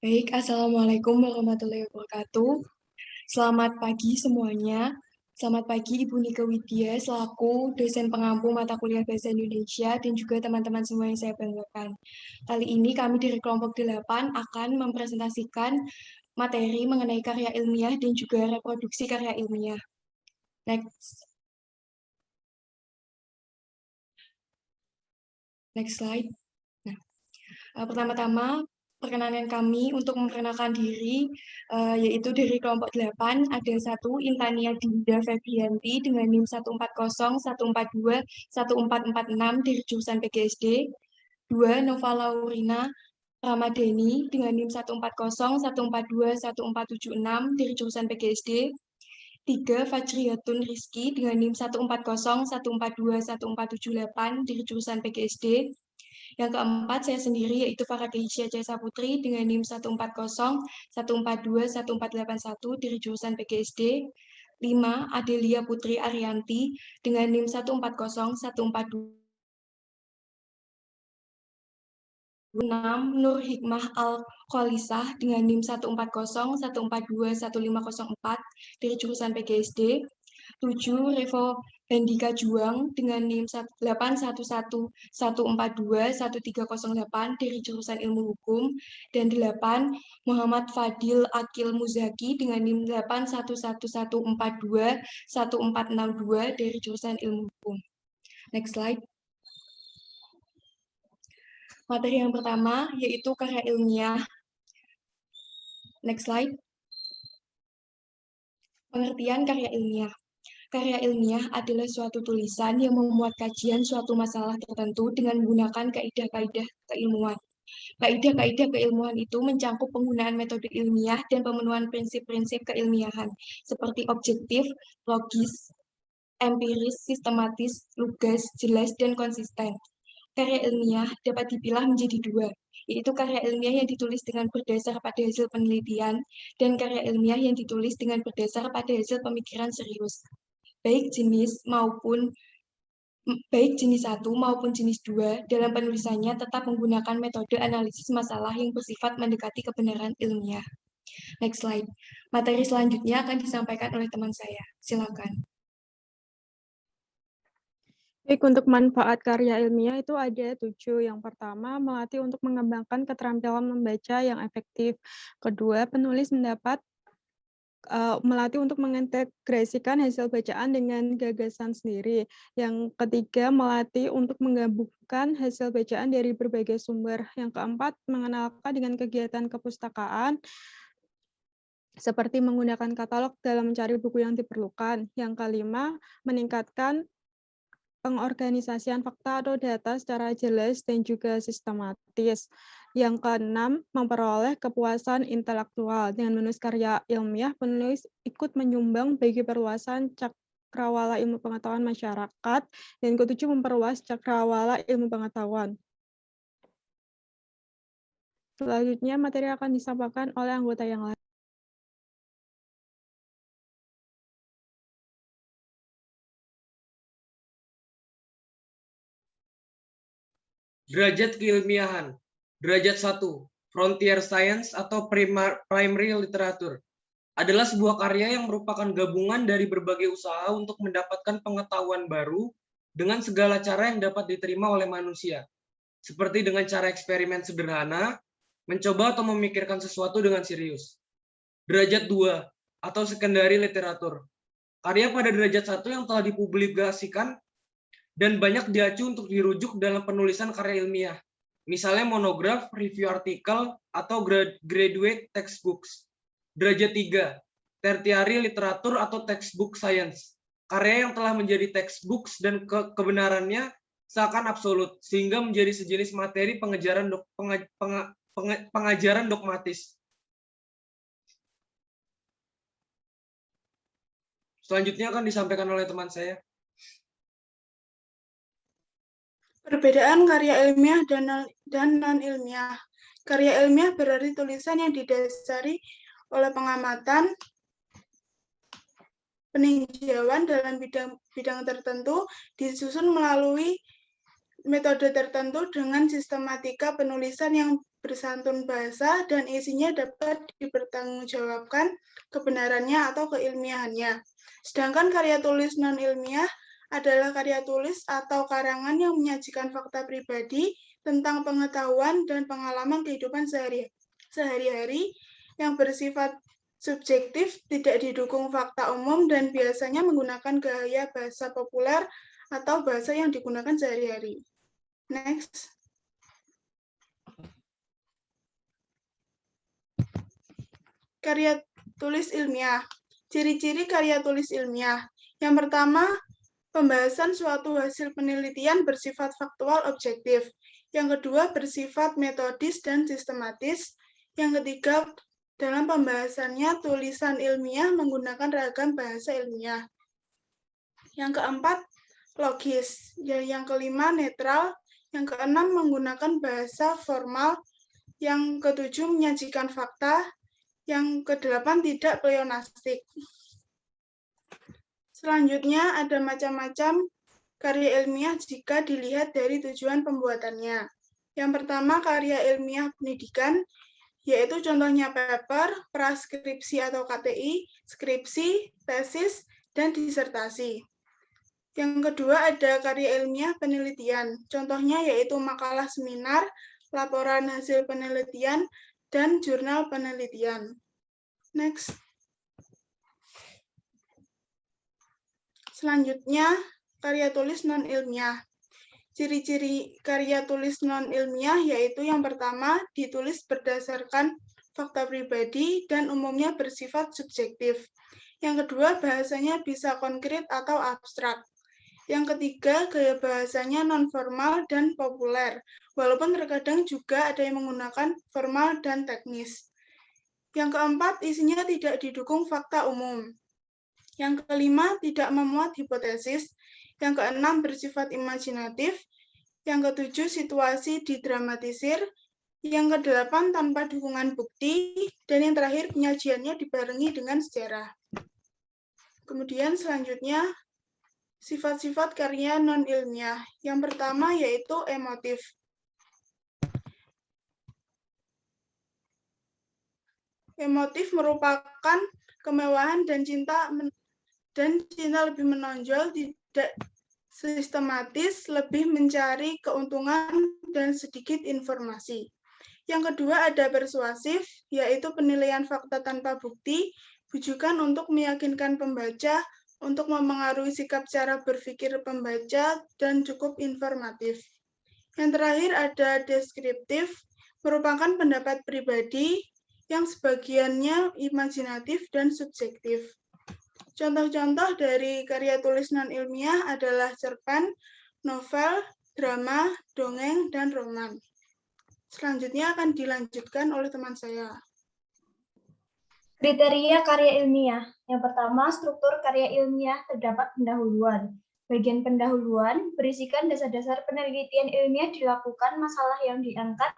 Baik, Assalamualaikum warahmatullahi wabarakatuh. Selamat pagi semuanya. Selamat pagi Ibu Nika Widya selaku dosen pengampu mata kuliah Bahasa Indonesia dan juga teman-teman semua yang saya banggakan. Kali ini kami dari kelompok 8 akan mempresentasikan materi mengenai karya ilmiah dan juga reproduksi karya ilmiah. Next. Next slide. Nah, pertama-tama perkenalan kami untuk memperkenalkan diri, yaitu dari kelompok 8 ada satu Intania Dinda Febrianti dengan NIM 140, 142, 1446 dari jurusan PGSD. 2 Nova Laurina Ramadhani dengan NIM 140, 142, 1476 dari jurusan PGSD. 3 Fajriyatun Rizky dengan NIM 140, 142, 1478 dari jurusan PGSD. Yang keempat, saya sendiri yaitu Farah Keisha Jasa Putri dengan NIM 140, 142, 1481 dari jurusan PGSD. 5. Adelia Putri Arianti dengan NIM 140, 142. 6. Nur Hikmah Al-Kholisah dengan NIM 140, 142, 1504 dari jurusan PGSD. 7. Revo Hendika Juang dengan NIM 811 142 1308 dari jurusan Ilmu Hukum. Dan 8. Muhammad Fadil Akil Muzaki dengan NIM 811142 1462 dari jurusan Ilmu Hukum. Next slide. Materi yang pertama yaitu karya ilmiah. Next slide. Pengertian karya ilmiah. Karya ilmiah adalah suatu tulisan yang memuat kajian suatu masalah tertentu dengan menggunakan kaidah-kaidah keilmuan. Kaidah-kaidah keilmuan itu mencangkup penggunaan metode ilmiah dan pemenuhan prinsip-prinsip keilmiahan, seperti objektif, logis, empiris, sistematis, lugas, jelas, dan konsisten. Karya ilmiah dapat dipilah menjadi dua, yaitu karya ilmiah yang ditulis dengan berdasar pada hasil penelitian dan karya ilmiah yang ditulis dengan berdasar pada hasil pemikiran serius. Baik jenis 1 maupun jenis 2 dalam penulisannya tetap menggunakan metode analisis masalah yang bersifat mendekati kebenaran ilmiah. Next slide. Materi selanjutnya akan disampaikan oleh teman saya. Silakan. Baik, untuk manfaat karya ilmiah itu ada 7. Yang pertama, melatih untuk mengembangkan keterampilan membaca yang efektif. Kedua, penulis melatih untuk mengintegrasikan hasil bacaan dengan gagasan sendiri. Yang ketiga, melatih untuk menggabungkan hasil bacaan dari berbagai sumber. Yang keempat, mengenalkan dengan kegiatan kepustakaan, seperti menggunakan katalog dalam mencari buku yang diperlukan. Yang kelima, meningkatkan pengorganisasian fakta atau data secara jelas dan juga sistematis. Yang keenam, memperoleh kepuasan intelektual. Dengan menulis karya ilmiah, penulis ikut menyumbang bagi perluasan cakrawala ilmu pengetahuan masyarakat. Dan ketujuh, memperluas cakrawala ilmu pengetahuan. Selanjutnya, materi akan disampaikan oleh anggota yang lain. Derajat keilmiahan. Derajat 1. Frontier Science atau Primary Literature adalah sebuah karya yang merupakan gabungan dari berbagai usaha untuk mendapatkan pengetahuan baru dengan segala cara yang dapat diterima oleh manusia, seperti dengan cara eksperimen sederhana, mencoba atau memikirkan sesuatu dengan serius. Derajat 2 atau Secondary Literature. Karya pada derajat 1 yang telah dipublikasikan dan banyak diacu untuk dirujuk dalam penulisan karya ilmiah, misalnya monograf, review artikel, atau graduate textbooks. Derajat 3, tertiary literatur atau textbook science, karya yang telah menjadi textbooks dan kebenarannya seakan absolut, sehingga menjadi sejenis materi pengajaran dogmatis. Selanjutnya akan disampaikan oleh teman saya. Perbedaan karya ilmiah dan non-ilmiah. Karya ilmiah berarti tulisan yang didasari oleh pengamatan, peninjauan dalam bidang tertentu, disusun melalui metode tertentu dengan sistematika penulisan yang bersantun bahasa dan isinya dapat dipertanggungjawabkan kebenarannya atau keilmiahannya. Sedangkan karya tulis non-ilmiah adalah karya tulis atau karangan yang menyajikan fakta pribadi tentang pengetahuan dan pengalaman kehidupan sehari-hari yang bersifat subjektif, tidak didukung fakta umum, dan biasanya menggunakan gaya bahasa populer atau bahasa yang digunakan sehari-hari. Next. Karya tulis ilmiah. Ciri-ciri karya tulis ilmiah. Yang pertama, pembahasan suatu hasil penelitian bersifat faktual objektif. Yang kedua, bersifat metodis dan sistematis. Yang ketiga, dalam pembahasannya tulisan ilmiah menggunakan ragam bahasa ilmiah. Yang keempat, logis. Yang kelima, netral. Yang keenam, menggunakan bahasa formal. Yang ketujuh, menyajikan fakta. Yang kedelapan, tidak pleonastik. Selanjutnya, ada macam-macam karya ilmiah jika dilihat dari tujuan pembuatannya. Yang pertama, karya ilmiah pendidikan, yaitu contohnya paper, praskripsi atau KTI, skripsi, tesis, dan disertasi. Yang kedua ada karya ilmiah penelitian, contohnya yaitu makalah seminar, laporan hasil penelitian, dan jurnal penelitian. Next. Selanjutnya, karya tulis non-ilmiah. Ciri-ciri karya tulis non-ilmiah yaitu yang pertama, ditulis berdasarkan fakta pribadi dan umumnya bersifat subjektif. Yang kedua, bahasanya bisa konkret atau abstrak. Yang ketiga, gaya bahasanya non-formal dan populer, walaupun terkadang juga ada yang menggunakan formal dan teknis. Yang keempat, isinya tidak didukung fakta umum. Yang kelima, tidak memuat hipotesis. Yang keenam, bersifat imajinatif. Yang ketujuh, situasi didramatisir. Yang kedelapan, tanpa dukungan bukti. Dan yang terakhir, penyajiannya dibarengi dengan sejarah. Kemudian selanjutnya, sifat-sifat karya non-ilmiah. Yang pertama yaitu emotif. Emotif merupakan kemewahan dan cinta lebih menonjol, tidak sistematis, lebih mencari keuntungan dan sedikit informasi. Yang kedua ada persuasif, yaitu penilaian fakta tanpa bukti, bujukan untuk meyakinkan pembaca, untuk memengaruhi sikap cara berpikir pembaca, dan cukup informatif. Yang terakhir ada deskriptif, merupakan pendapat pribadi yang sebagiannya imajinatif dan subjektif. Contoh-contoh dari karya tulis non-ilmiah adalah cerpen, novel, drama, dongeng, dan roman. Selanjutnya akan dilanjutkan oleh teman saya. Kriteria karya ilmiah. Yang pertama, struktur karya ilmiah terdapat pendahuluan. Bagian pendahuluan berisikan dasar-dasar penelitian ilmiah dilakukan, masalah yang diangkat,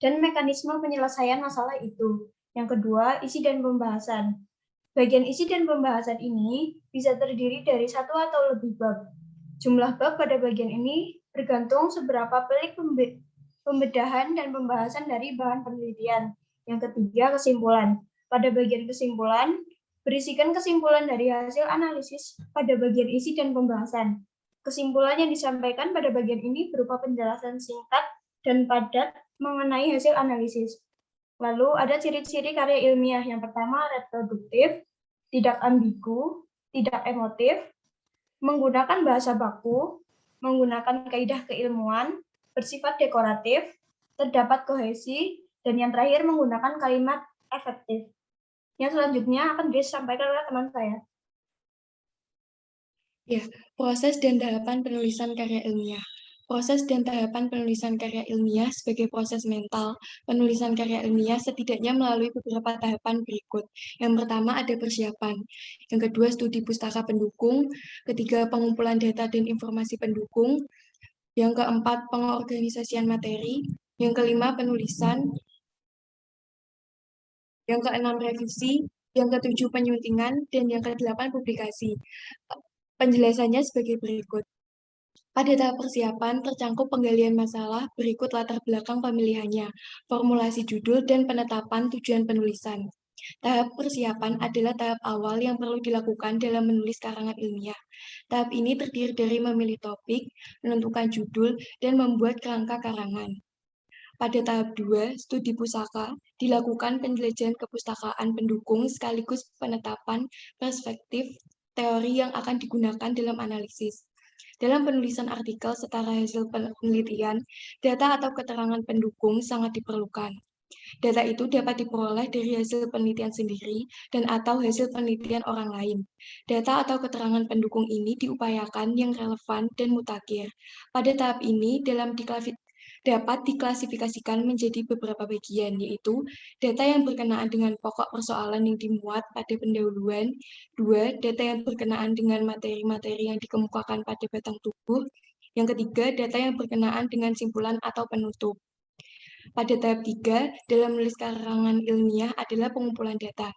dan mekanisme penyelesaian masalah itu. Yang kedua, isi dan pembahasan. Bagian isi dan pembahasan ini bisa terdiri dari satu atau lebih bab. Jumlah bab pada bagian ini bergantung seberapa pelik pembedahan dan pembahasan dari bahan penelitian. Yang ketiga, kesimpulan. Pada bagian kesimpulan, berisikan kesimpulan dari hasil analisis pada bagian isi dan pembahasan. Kesimpulan yang disampaikan pada bagian ini berupa penjelasan singkat dan padat mengenai hasil analisis. Lalu ada ciri-ciri karya ilmiah. Yang pertama, reproduktif, tidak ambigu, tidak emotif, menggunakan bahasa baku, menggunakan kaidah keilmuan, bersifat dekoratif, terdapat kohesi, dan yang terakhir menggunakan kalimat efektif. Yang selanjutnya akan disampaikan oleh teman saya. Ya, proses dan tahapan penulisan karya ilmiah. Proses dan tahapan penulisan karya ilmiah sebagai proses mental. Penulisan karya ilmiah setidaknya melalui beberapa tahapan berikut. Yang pertama ada persiapan. Yang kedua studi pustaka pendukung. Ketiga pengumpulan data dan informasi pendukung. Yang keempat pengorganisasian materi. Yang kelima penulisan. Yang keenam revisi. Yang ketujuh penyuntingan. Dan yang kedelapan publikasi. Penjelasannya sebagai berikut. Pada tahap persiapan, tercangkup penggalian masalah berikut latar belakang pemilihannya, formulasi judul, dan penetapan tujuan penulisan. Tahap persiapan adalah tahap awal yang perlu dilakukan dalam menulis karangan ilmiah. Tahap ini terdiri dari memilih topik, menentukan judul, dan membuat kerangka karangan. Pada tahap 2, studi pusaka, dilakukan penjelajahan kepustakaan pendukung sekaligus penetapan perspektif teori yang akan digunakan dalam analisis. Dalam penulisan artikel setara hasil penelitian, data atau keterangan pendukung sangat diperlukan. Data itu dapat diperoleh dari hasil penelitian sendiri dan atau hasil penelitian orang lain. Data atau keterangan pendukung ini diupayakan yang relevan dan mutakhir. Pada tahap ini dapat diklasifikasikan menjadi beberapa bagian, yaitu data yang berkenaan dengan pokok persoalan yang dimuat pada pendahuluan, 2. Data yang berkenaan dengan materi-materi yang dikemukakan pada batang tubuh, yang ketiga, data yang berkenaan dengan simpulan atau penutup. Pada tahap 3, dalam menulis karangan ilmiah adalah pengumpulan data.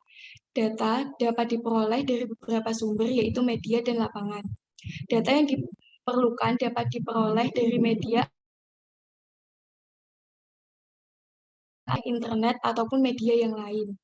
Data dapat diperoleh dari beberapa sumber, yaitu media dan lapangan. Data yang diperlukan dapat diperoleh dari media internet ataupun media yang lain.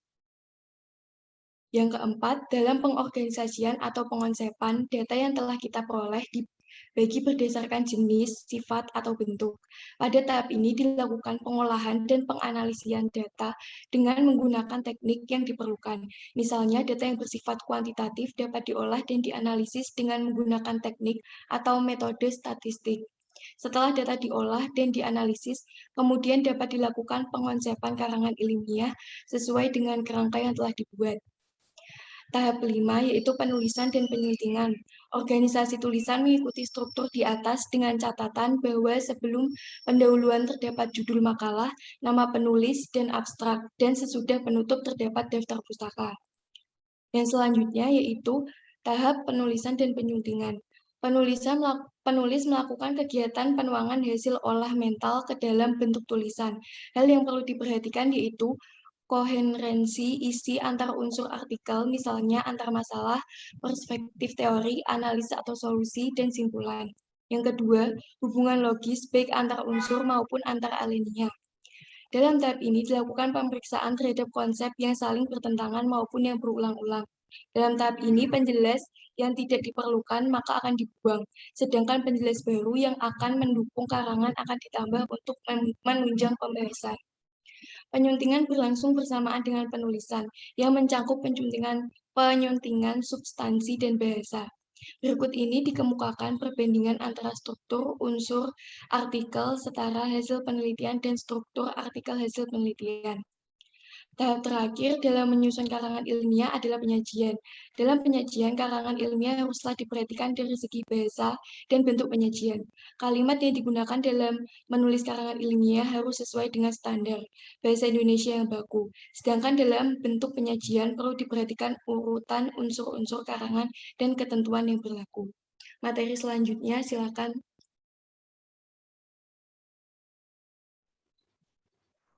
Yang keempat, dalam pengorganisasian atau pengonsepan, data yang telah kita peroleh dibagi berdasarkan jenis, sifat, atau bentuk. Pada tahap ini dilakukan pengolahan dan penganalisian data dengan menggunakan teknik yang diperlukan. Misalnya, data yang bersifat kuantitatif dapat diolah dan dianalisis dengan menggunakan teknik atau metode statistik. Setelah data diolah dan dianalisis, kemudian dapat dilakukan pengonsepan karangan ilmiah sesuai dengan kerangka yang telah dibuat. Tahap 5 yaitu penulisan dan penyuntingan. Organisasi tulisan mengikuti struktur di atas dengan catatan bahwa sebelum pendahuluan terdapat judul makalah, nama penulis, dan abstrak, dan sesudah penutup terdapat daftar pustaka. Dan selanjutnya yaitu tahap penulisan dan penyuntingan. Penulis melakukan kegiatan penuangan hasil olah mental ke dalam bentuk tulisan. Hal yang perlu diperhatikan yaitu koherensi isi antar unsur artikel, misalnya antar masalah, perspektif teori, analisa atau solusi, dan simpulan. Yang kedua, hubungan logis baik antar unsur maupun antar alinea. Dalam tahap ini dilakukan pemeriksaan terhadap konsep yang saling bertentangan maupun yang berulang-ulang. Dalam tahap ini, penjelas yang tidak diperlukan maka akan dibuang, sedangkan penjelas baru yang akan mendukung karangan akan ditambah untuk menunjang pembahasan. Penyuntingan berlangsung bersamaan dengan penulisan, yang mencakup penyuntingan substansi dan bahasa. Berikut ini dikemukakan perbandingan antara struktur unsur artikel setara hasil penelitian dan struktur artikel hasil penelitian. Tahap terakhir dalam menyusun karangan ilmiah adalah penyajian. Dalam penyajian, karangan ilmiah haruslah diperhatikan dari segi bahasa dan bentuk penyajian. Kalimat yang digunakan dalam menulis karangan ilmiah harus sesuai dengan standar bahasa Indonesia yang baku. Sedangkan dalam bentuk penyajian perlu diperhatikan urutan unsur-unsur karangan dan ketentuan yang berlaku. Materi selanjutnya silakan.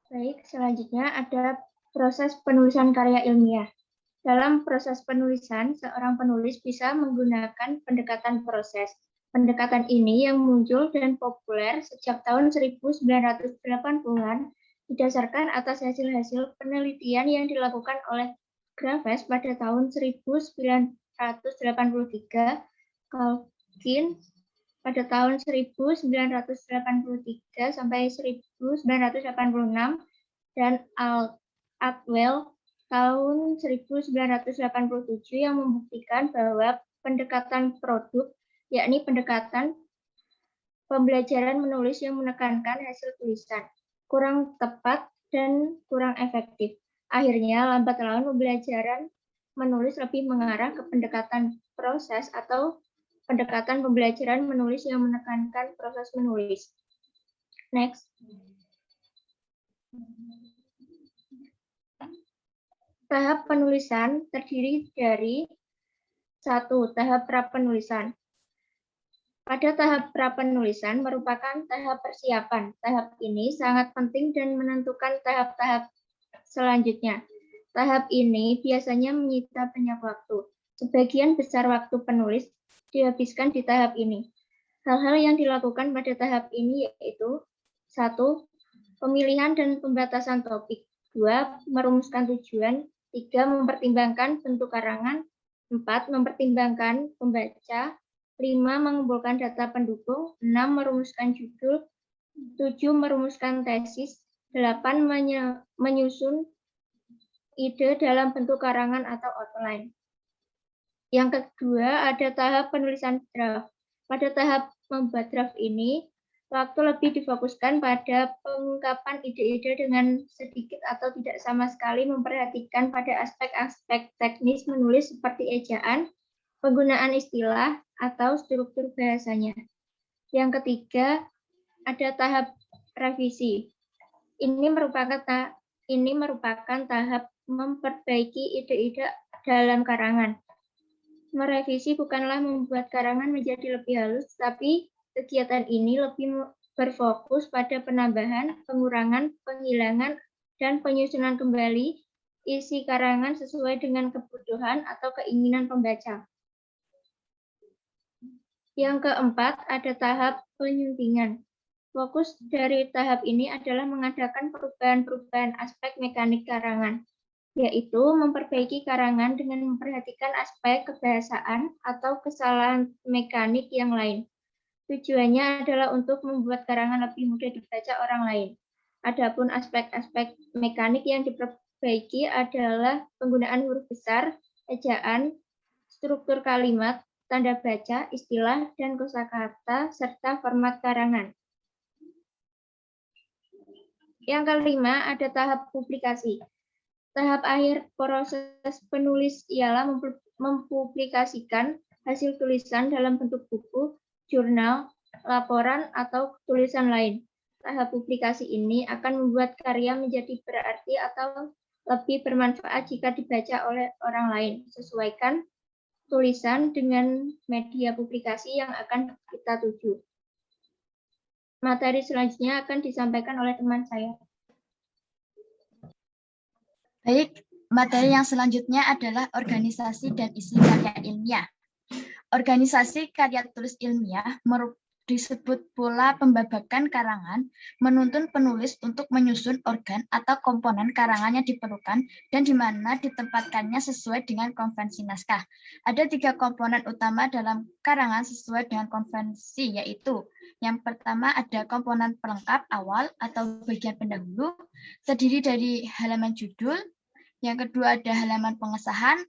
Baik, selanjutnya ada proses penulisan karya ilmiah. Dalam proses penulisan, seorang penulis bisa menggunakan pendekatan proses. Pendekatan ini yang muncul dan populer sejak tahun 1980-an didasarkan atas hasil-hasil penelitian yang dilakukan oleh Graves pada tahun 1983, Calkin pada tahun 1983 sampai 1986, dan Atwell tahun 1987 yang membuktikan bahwa pendekatan produk, yakni pendekatan pembelajaran menulis yang menekankan hasil tulisan, kurang tepat dan kurang efektif. Akhirnya, lambat laun pembelajaran menulis lebih mengarah ke pendekatan proses atau pendekatan pembelajaran menulis yang menekankan proses menulis. Next. Tahap penulisan terdiri dari 1. Tahap prapenulisan. Pada tahap prapenulisan merupakan tahap persiapan. Tahap ini sangat penting dan menentukan tahap-tahap selanjutnya. Tahap ini biasanya menyita banyak waktu. Sebagian besar waktu penulis dihabiskan di tahap ini. Hal-hal yang dilakukan pada tahap ini yaitu 1. Pemilihan dan pembatasan topik, 2. Merumuskan tujuan, 3. Mempertimbangkan bentuk karangan, 4. Mempertimbangkan pembaca, 5. Mengumpulkan data pendukung, 6. Merumuskan judul, 7. Merumuskan tesis, 8. Menyusun ide dalam bentuk karangan atau outline. Yang kedua, ada tahap penulisan draft. Pada tahap membuat draft ini, waktu lebih difokuskan pada pengungkapan ide-ide dengan sedikit atau tidak sama sekali memperhatikan pada aspek-aspek teknis menulis seperti ejaan, penggunaan istilah, atau struktur bahasanya. Yang ketiga, ada tahap revisi. Ini merupakan tahap memperbaiki ide-ide dalam karangan. Merevisi bukanlah membuat karangan menjadi lebih halus, tapi kegiatan ini lebih berfokus pada penambahan, pengurangan, penghilangan, dan penyusunan kembali isi karangan sesuai dengan kebutuhan atau keinginan pembaca. Yang keempat, ada tahap penyuntingan. Fokus dari tahap ini adalah mengadakan perubahan-perubahan aspek mekanik karangan, yaitu memperbaiki karangan dengan memperhatikan aspek kebahasaan atau kesalahan mekanik yang lain. Tujuannya adalah untuk membuat karangan lebih mudah dibaca orang lain. Adapun aspek-aspek mekanik yang diperbaiki adalah penggunaan huruf besar, ejaan, struktur kalimat, tanda baca, istilah, dan kosakata, serta format karangan. Yang kelima, ada tahap publikasi. Tahap akhir proses penulis ialah mempublikasikan hasil tulisan dalam bentuk buku, jurnal, laporan, atau tulisan lain. Tahap publikasi ini akan membuat karya menjadi berarti atau lebih bermanfaat jika dibaca oleh orang lain. Sesuaikan tulisan dengan media publikasi yang akan kita tuju. Materi selanjutnya akan disampaikan oleh teman saya. Baik, materi yang selanjutnya adalah organisasi dan isi karya ilmiah. Organisasi karya tulis ilmiah disebut pula pembabakan karangan, menuntun penulis untuk menyusun organ atau komponen karangan yang diperlukan dan di mana ditempatkannya sesuai dengan konvensi naskah. Ada 3 komponen utama dalam karangan sesuai dengan konvensi, yaitu yang pertama ada komponen pelengkap awal atau bagian pendahulu, terdiri dari halaman judul. Yang kedua ada halaman pengesahan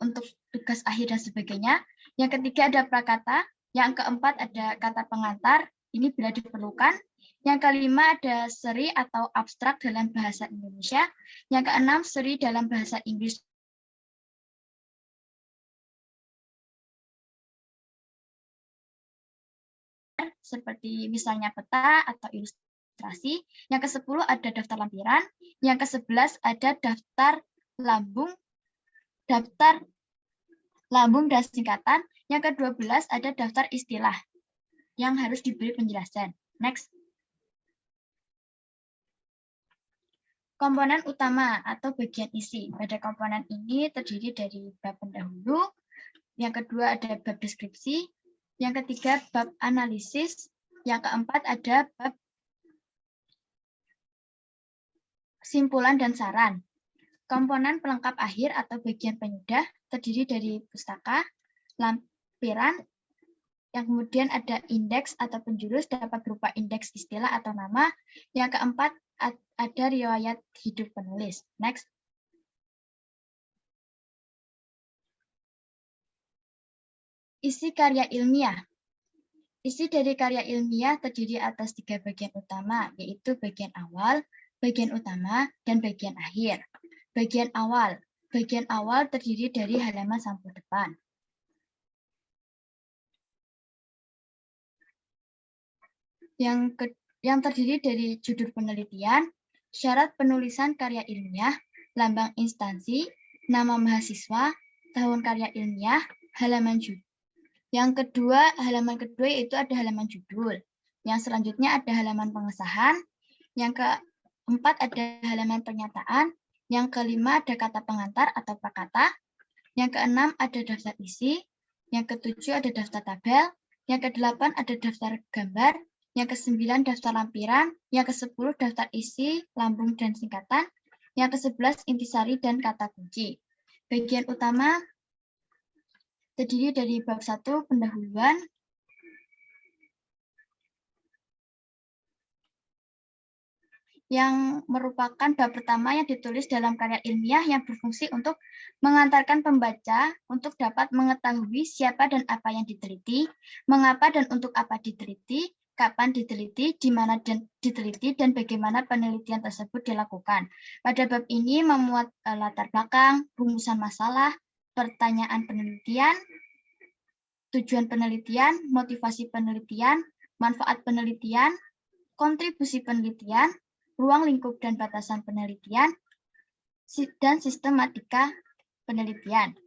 untuk tugas akhir dan sebagainya. Yang ketiga ada prakata. Yang keempat ada kata pengantar, ini bila diperlukan. Yang kelima ada seri atau abstrak dalam bahasa Indonesia. Yang keenam seri dalam bahasa Inggris. Seperti misalnya peta atau ilustrasi. Yang ke-10 ada daftar lampiran. Yang ke-11 ada daftar lambung dan singkatan. Yang ke-12 ada daftar istilah yang harus diberi penjelasan. Next. Komponen utama atau bagian isi. Pada komponen ini terdiri dari bab pendahulu. Yang kedua ada bab deskripsi. Yang ketiga bab analisis. Yang keempat ada bab simpulan dan saran. Komponen pelengkap akhir atau bagian penyudah terdiri dari pustaka, lampiran, yang kemudian ada indeks atau penjurus dapat berupa indeks istilah atau nama. Yang keempat ada riwayat hidup penulis. Next. Isi karya ilmiah. Isi dari karya ilmiah terdiri atas 3 bagian utama, yaitu bagian awal, bagian utama, dan bagian akhir. Bagian awal. Bagian awal terdiri dari halaman sampul depan. Yang terdiri dari judul penelitian, syarat penulisan karya ilmiah, lambang instansi, nama mahasiswa, tahun karya ilmiah, halaman judul. Halaman kedua yaitu ada halaman judul. Yang selanjutnya ada halaman pengesahan. Yang keempat ada halaman pernyataan. Yang kelima ada kata pengantar atau prakata. Yang keenam ada daftar isi. Yang ketujuh ada daftar tabel. Yang ke-8 ada daftar gambar. Yang ke-9 daftar lampiran. Yang ke-10 daftar isi, lambung, dan singkatan. Yang ke-11 intisari dan kata kunci. Bagian utama terdiri dari bab 1 pendahuluan, yang merupakan bab pertama yang ditulis dalam karya ilmiah yang berfungsi untuk mengantarkan pembaca untuk dapat mengetahui siapa dan apa yang diteliti, mengapa dan untuk apa diteliti, kapan diteliti, di mana dan diteliti, dan bagaimana penelitian tersebut dilakukan. Pada bab ini memuat latar belakang, rumusan masalah, pertanyaan penelitian, tujuan penelitian, motivasi penelitian, manfaat penelitian, kontribusi penelitian, ruang lingkup dan batasan penelitian, dan sistematika penelitian.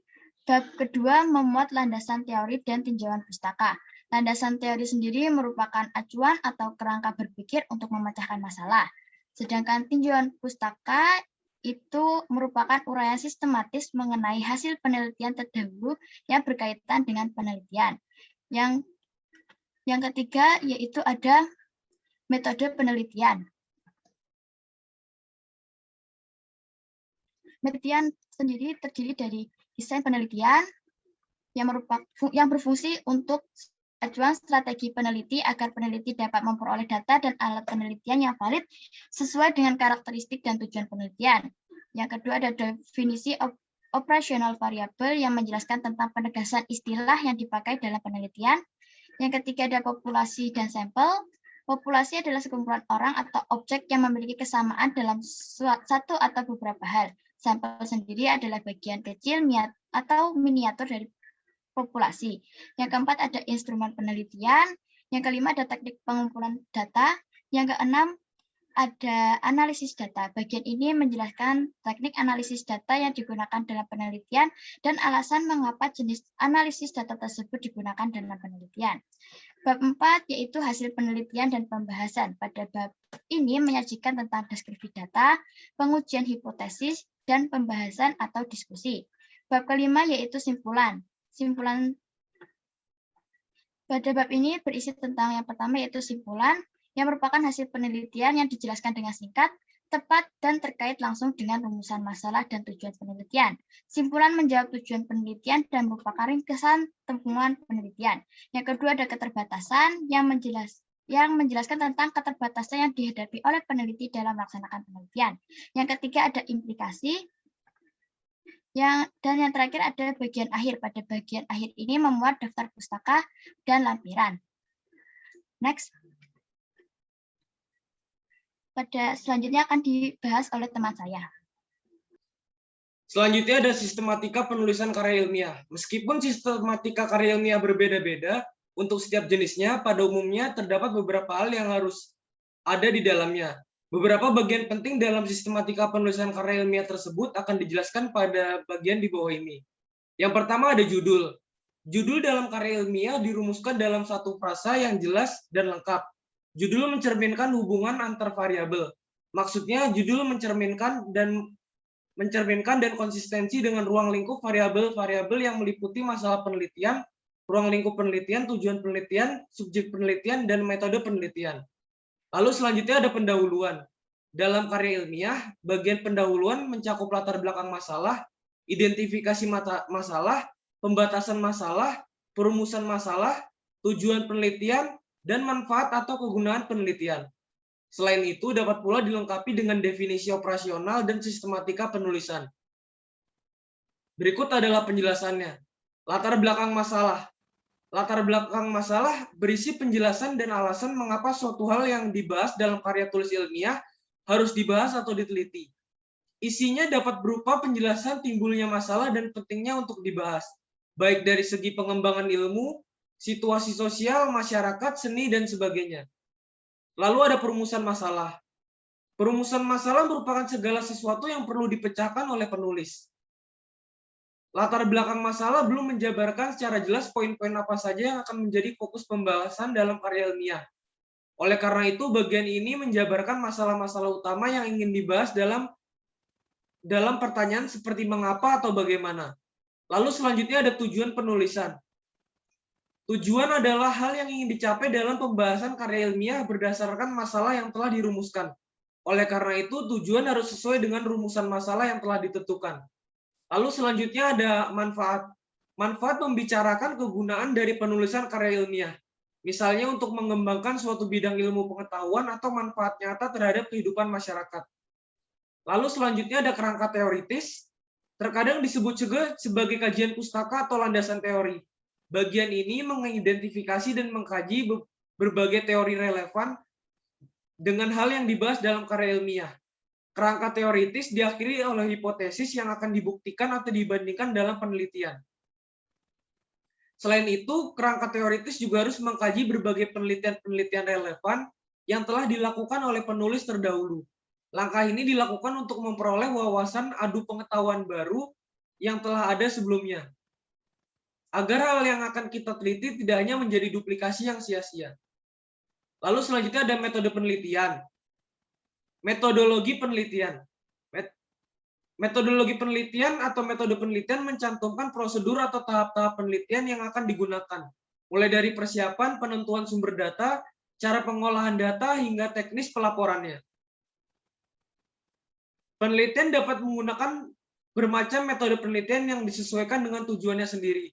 Bab kedua memuat landasan teori dan tinjauan pustaka. Landasan teori sendiri merupakan acuan atau kerangka berpikir untuk memecahkan masalah. Sedangkan tinjauan pustaka itu merupakan uraian sistematis mengenai hasil penelitian terdahulu yang berkaitan dengan penelitian. Yang ketiga yaitu ada metode penelitian. Penelitian sendiri terdiri dari desain penelitian yang berfungsi untuk acuan strategi peneliti agar peneliti dapat memperoleh data dan alat penelitian yang valid sesuai dengan karakteristik dan tujuan penelitian. Yang kedua ada definisi operasional variabel yang menjelaskan tentang penegasan istilah yang dipakai dalam penelitian. Yang ketiga ada populasi dan sampel. Populasi adalah sekumpulan orang atau objek yang memiliki kesamaan dalam satu atau beberapa hal. Sampel sendiri adalah bagian kecil atau miniatur dari populasi. Yang keempat ada instrumen penelitian. Yang kelima ada teknik pengumpulan data. Yang keenam ada analisis data. Bagian ini menjelaskan teknik analisis data yang digunakan dalam penelitian dan alasan mengapa jenis analisis data tersebut digunakan dalam penelitian. Bab 4 yaitu hasil penelitian dan pembahasan. Pada bab ini menyajikan tentang deskripsi data, pengujian hipotesis, dan pembahasan atau diskusi. Bab kelima yaitu simpulan. Pada bab ini berisi tentang yang pertama yaitu simpulan, yang merupakan hasil penelitian yang dijelaskan dengan singkat, tepat, dan terkait langsung dengan rumusan masalah dan tujuan penelitian. Simpulan menjawab tujuan penelitian dan merupakan ringkasan temuan penelitian. Yang kedua ada keterbatasan yang menjelaskan tentang keterbatasan yang dihadapi oleh peneliti dalam melaksanakan penelitian. Yang ketiga ada implikasi. Dan yang terakhir ada bagian akhir. Pada bagian akhir ini memuat daftar pustaka dan lampiran. Next. Pada selanjutnya akan dibahas oleh teman saya. Selanjutnya ada sistematika penulisan karya ilmiah. Meskipun sistematika karya ilmiah berbeda-beda, untuk setiap jenisnya, pada umumnya terdapat beberapa hal yang harus ada di dalamnya. Beberapa bagian penting dalam sistematika penulisan karya ilmiah tersebut akan dijelaskan pada bagian di bawah ini. Yang pertama ada judul. Judul dalam karya ilmiah dirumuskan dalam satu frasa yang jelas dan lengkap. Judul mencerminkan hubungan antar variabel. Maksudnya judul mencerminkan dan konsistensi dengan ruang lingkup variabel-variabel yang meliputi masalah penelitian, ruang lingkup penelitian, tujuan penelitian, subjek penelitian, dan metode penelitian. Lalu selanjutnya ada pendahuluan. Dalam karya ilmiah, bagian pendahuluan mencakup latar belakang masalah, identifikasi masalah, pembatasan masalah, perumusan masalah, tujuan penelitian, dan manfaat atau kegunaan penelitian. Selain itu, dapat pula dilengkapi dengan definisi operasional dan sistematika penulisan. Berikut adalah penjelasannya. Latar belakang masalah. Latar belakang masalah berisi penjelasan dan alasan mengapa suatu hal yang dibahas dalam karya tulis ilmiah harus dibahas atau diteliti. Isinya dapat berupa penjelasan timbulnya masalah dan pentingnya untuk dibahas, baik dari segi pengembangan ilmu, situasi sosial, masyarakat, seni, dan sebagainya. Lalu ada perumusan masalah. Perumusan masalah merupakan segala sesuatu yang perlu dipecahkan oleh penulis. Latar belakang masalah belum menjabarkan secara jelas poin-poin apa saja yang akan menjadi fokus pembahasan dalam karya ilmiah. Oleh karena itu, bagian ini menjabarkan masalah-masalah utama yang ingin dibahas dalam pertanyaan seperti mengapa atau bagaimana. Lalu selanjutnya ada tujuan penulisan. Tujuan adalah hal yang ingin dicapai dalam pembahasan karya ilmiah berdasarkan masalah yang telah dirumuskan. Oleh karena itu, tujuan harus sesuai dengan rumusan masalah yang telah ditentukan. Lalu selanjutnya ada manfaat. Manfaat membicarakan kegunaan dari penulisan karya ilmiah. Misalnya untuk mengembangkan suatu bidang ilmu pengetahuan atau manfaat nyata terhadap kehidupan masyarakat. Lalu selanjutnya ada kerangka teoritis. Terkadang disebut juga sebagai kajian pustaka atau landasan teori. Bagian ini mengidentifikasi dan mengkaji berbagai teori relevan dengan hal yang dibahas dalam karya ilmiah. Kerangka teoritis diakhiri oleh hipotesis yang akan dibuktikan atau dibandingkan dalam penelitian. Selain itu, kerangka teoritis juga harus mengkaji berbagai penelitian-penelitian relevan yang telah dilakukan oleh penulis terdahulu. Langkah ini dilakukan untuk memperoleh wawasan adu pengetahuan baru yang telah ada sebelumnya, agar hal yang akan kita teliti tidak hanya menjadi duplikasi yang sia-sia. Lalu selanjutnya ada metode penelitian. Metodologi penelitian. Metodologi penelitian atau metode penelitian mencantumkan prosedur atau tahap-tahap penelitian yang akan digunakan, mulai dari persiapan penentuan sumber data, cara pengolahan data, hingga teknis pelaporannya. Penelitian dapat menggunakan bermacam metode penelitian yang disesuaikan dengan tujuannya sendiri.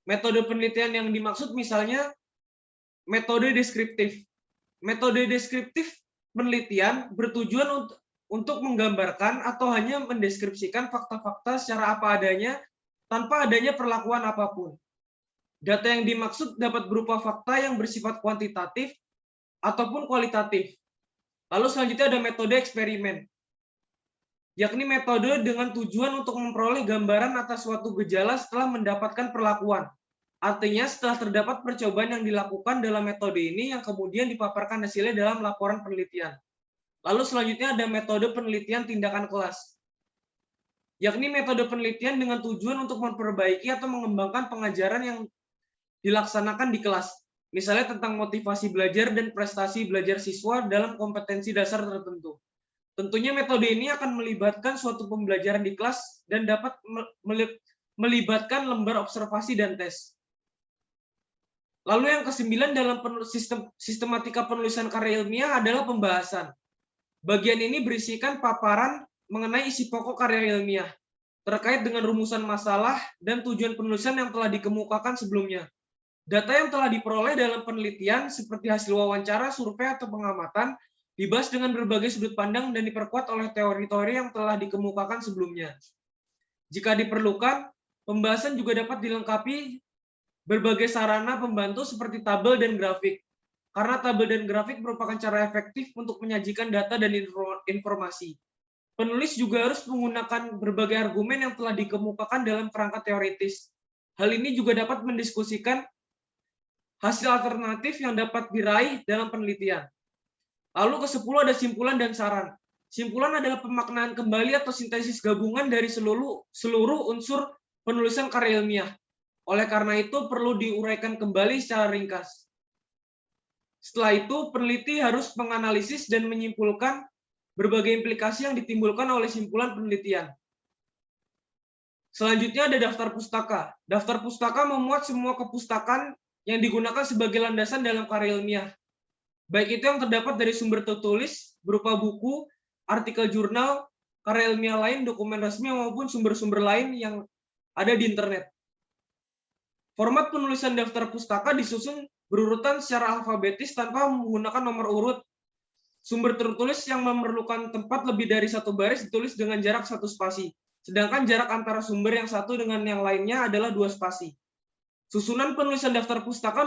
Metode penelitian yang dimaksud misalnya metode deskriptif. Metode deskriptif penelitian bertujuan untuk menggambarkan atau hanya mendeskripsikan fakta-fakta secara apa adanya tanpa adanya perlakuan apapun. Data yang dimaksud dapat berupa fakta yang bersifat kuantitatif ataupun kualitatif. Lalu selanjutnya ada metode eksperimen, yakni metode dengan tujuan untuk memperoleh gambaran atas suatu gejala setelah mendapatkan perlakuan. Artinya setelah terdapat percobaan yang dilakukan dalam metode ini yang kemudian dipaparkan hasilnya dalam laporan penelitian. Lalu selanjutnya ada metode penelitian tindakan kelas, yakni metode penelitian dengan tujuan untuk memperbaiki atau mengembangkan pengajaran yang dilaksanakan di kelas. Misalnya tentang motivasi belajar dan prestasi belajar siswa dalam kompetensi dasar tertentu. Tentunya metode ini akan melibatkan suatu pembelajaran di kelas dan dapat melibatkan lembar observasi dan tes. Lalu yang ke-9 dalam sistematika penulisan karya ilmiah adalah pembahasan. Bagian ini berisikan paparan mengenai isi pokok karya ilmiah, terkait dengan rumusan masalah dan tujuan penulisan yang telah dikemukakan sebelumnya. Data yang telah diperoleh dalam penelitian seperti hasil wawancara, survei, atau pengamatan dibahas dengan berbagai sudut pandang dan diperkuat oleh teori-teori yang telah dikemukakan sebelumnya. Jika diperlukan, pembahasan juga dapat dilengkapi berbagai sarana pembantu seperti tabel dan grafik. Karena tabel dan grafik merupakan cara efektif untuk menyajikan data dan informasi. Penulis juga harus menggunakan berbagai argumen yang telah dikemukakan dalam kerangka teoritis. Hal ini juga dapat mendiskusikan hasil alternatif yang dapat diraih dalam penelitian. Lalu ke-10 ada simpulan dan saran. Simpulan adalah pemaknaan kembali atau sintesis gabungan dari seluruh unsur penulisan karya ilmiah. Oleh karena itu perlu diuraikan kembali secara ringkas. Setelah itu peneliti harus menganalisis dan menyimpulkan berbagai implikasi yang ditimbulkan oleh simpulan penelitian. Selanjutnya ada daftar pustaka. Daftar pustaka memuat semua kepustakaan yang digunakan sebagai landasan dalam karya ilmiah. Baik itu yang terdapat dari sumber tertulis, berupa buku, artikel jurnal, karya ilmiah lain, dokumen resmi, maupun sumber-sumber lain yang ada di internet. Format penulisan daftar pustaka disusun berurutan secara alfabetis tanpa menggunakan nomor urut. Sumber tertulis yang memerlukan tempat lebih dari satu baris ditulis dengan jarak 1 spasi, sedangkan jarak antara sumber yang satu dengan yang lainnya adalah 2 spasi. Susunan penulisan daftar pustaka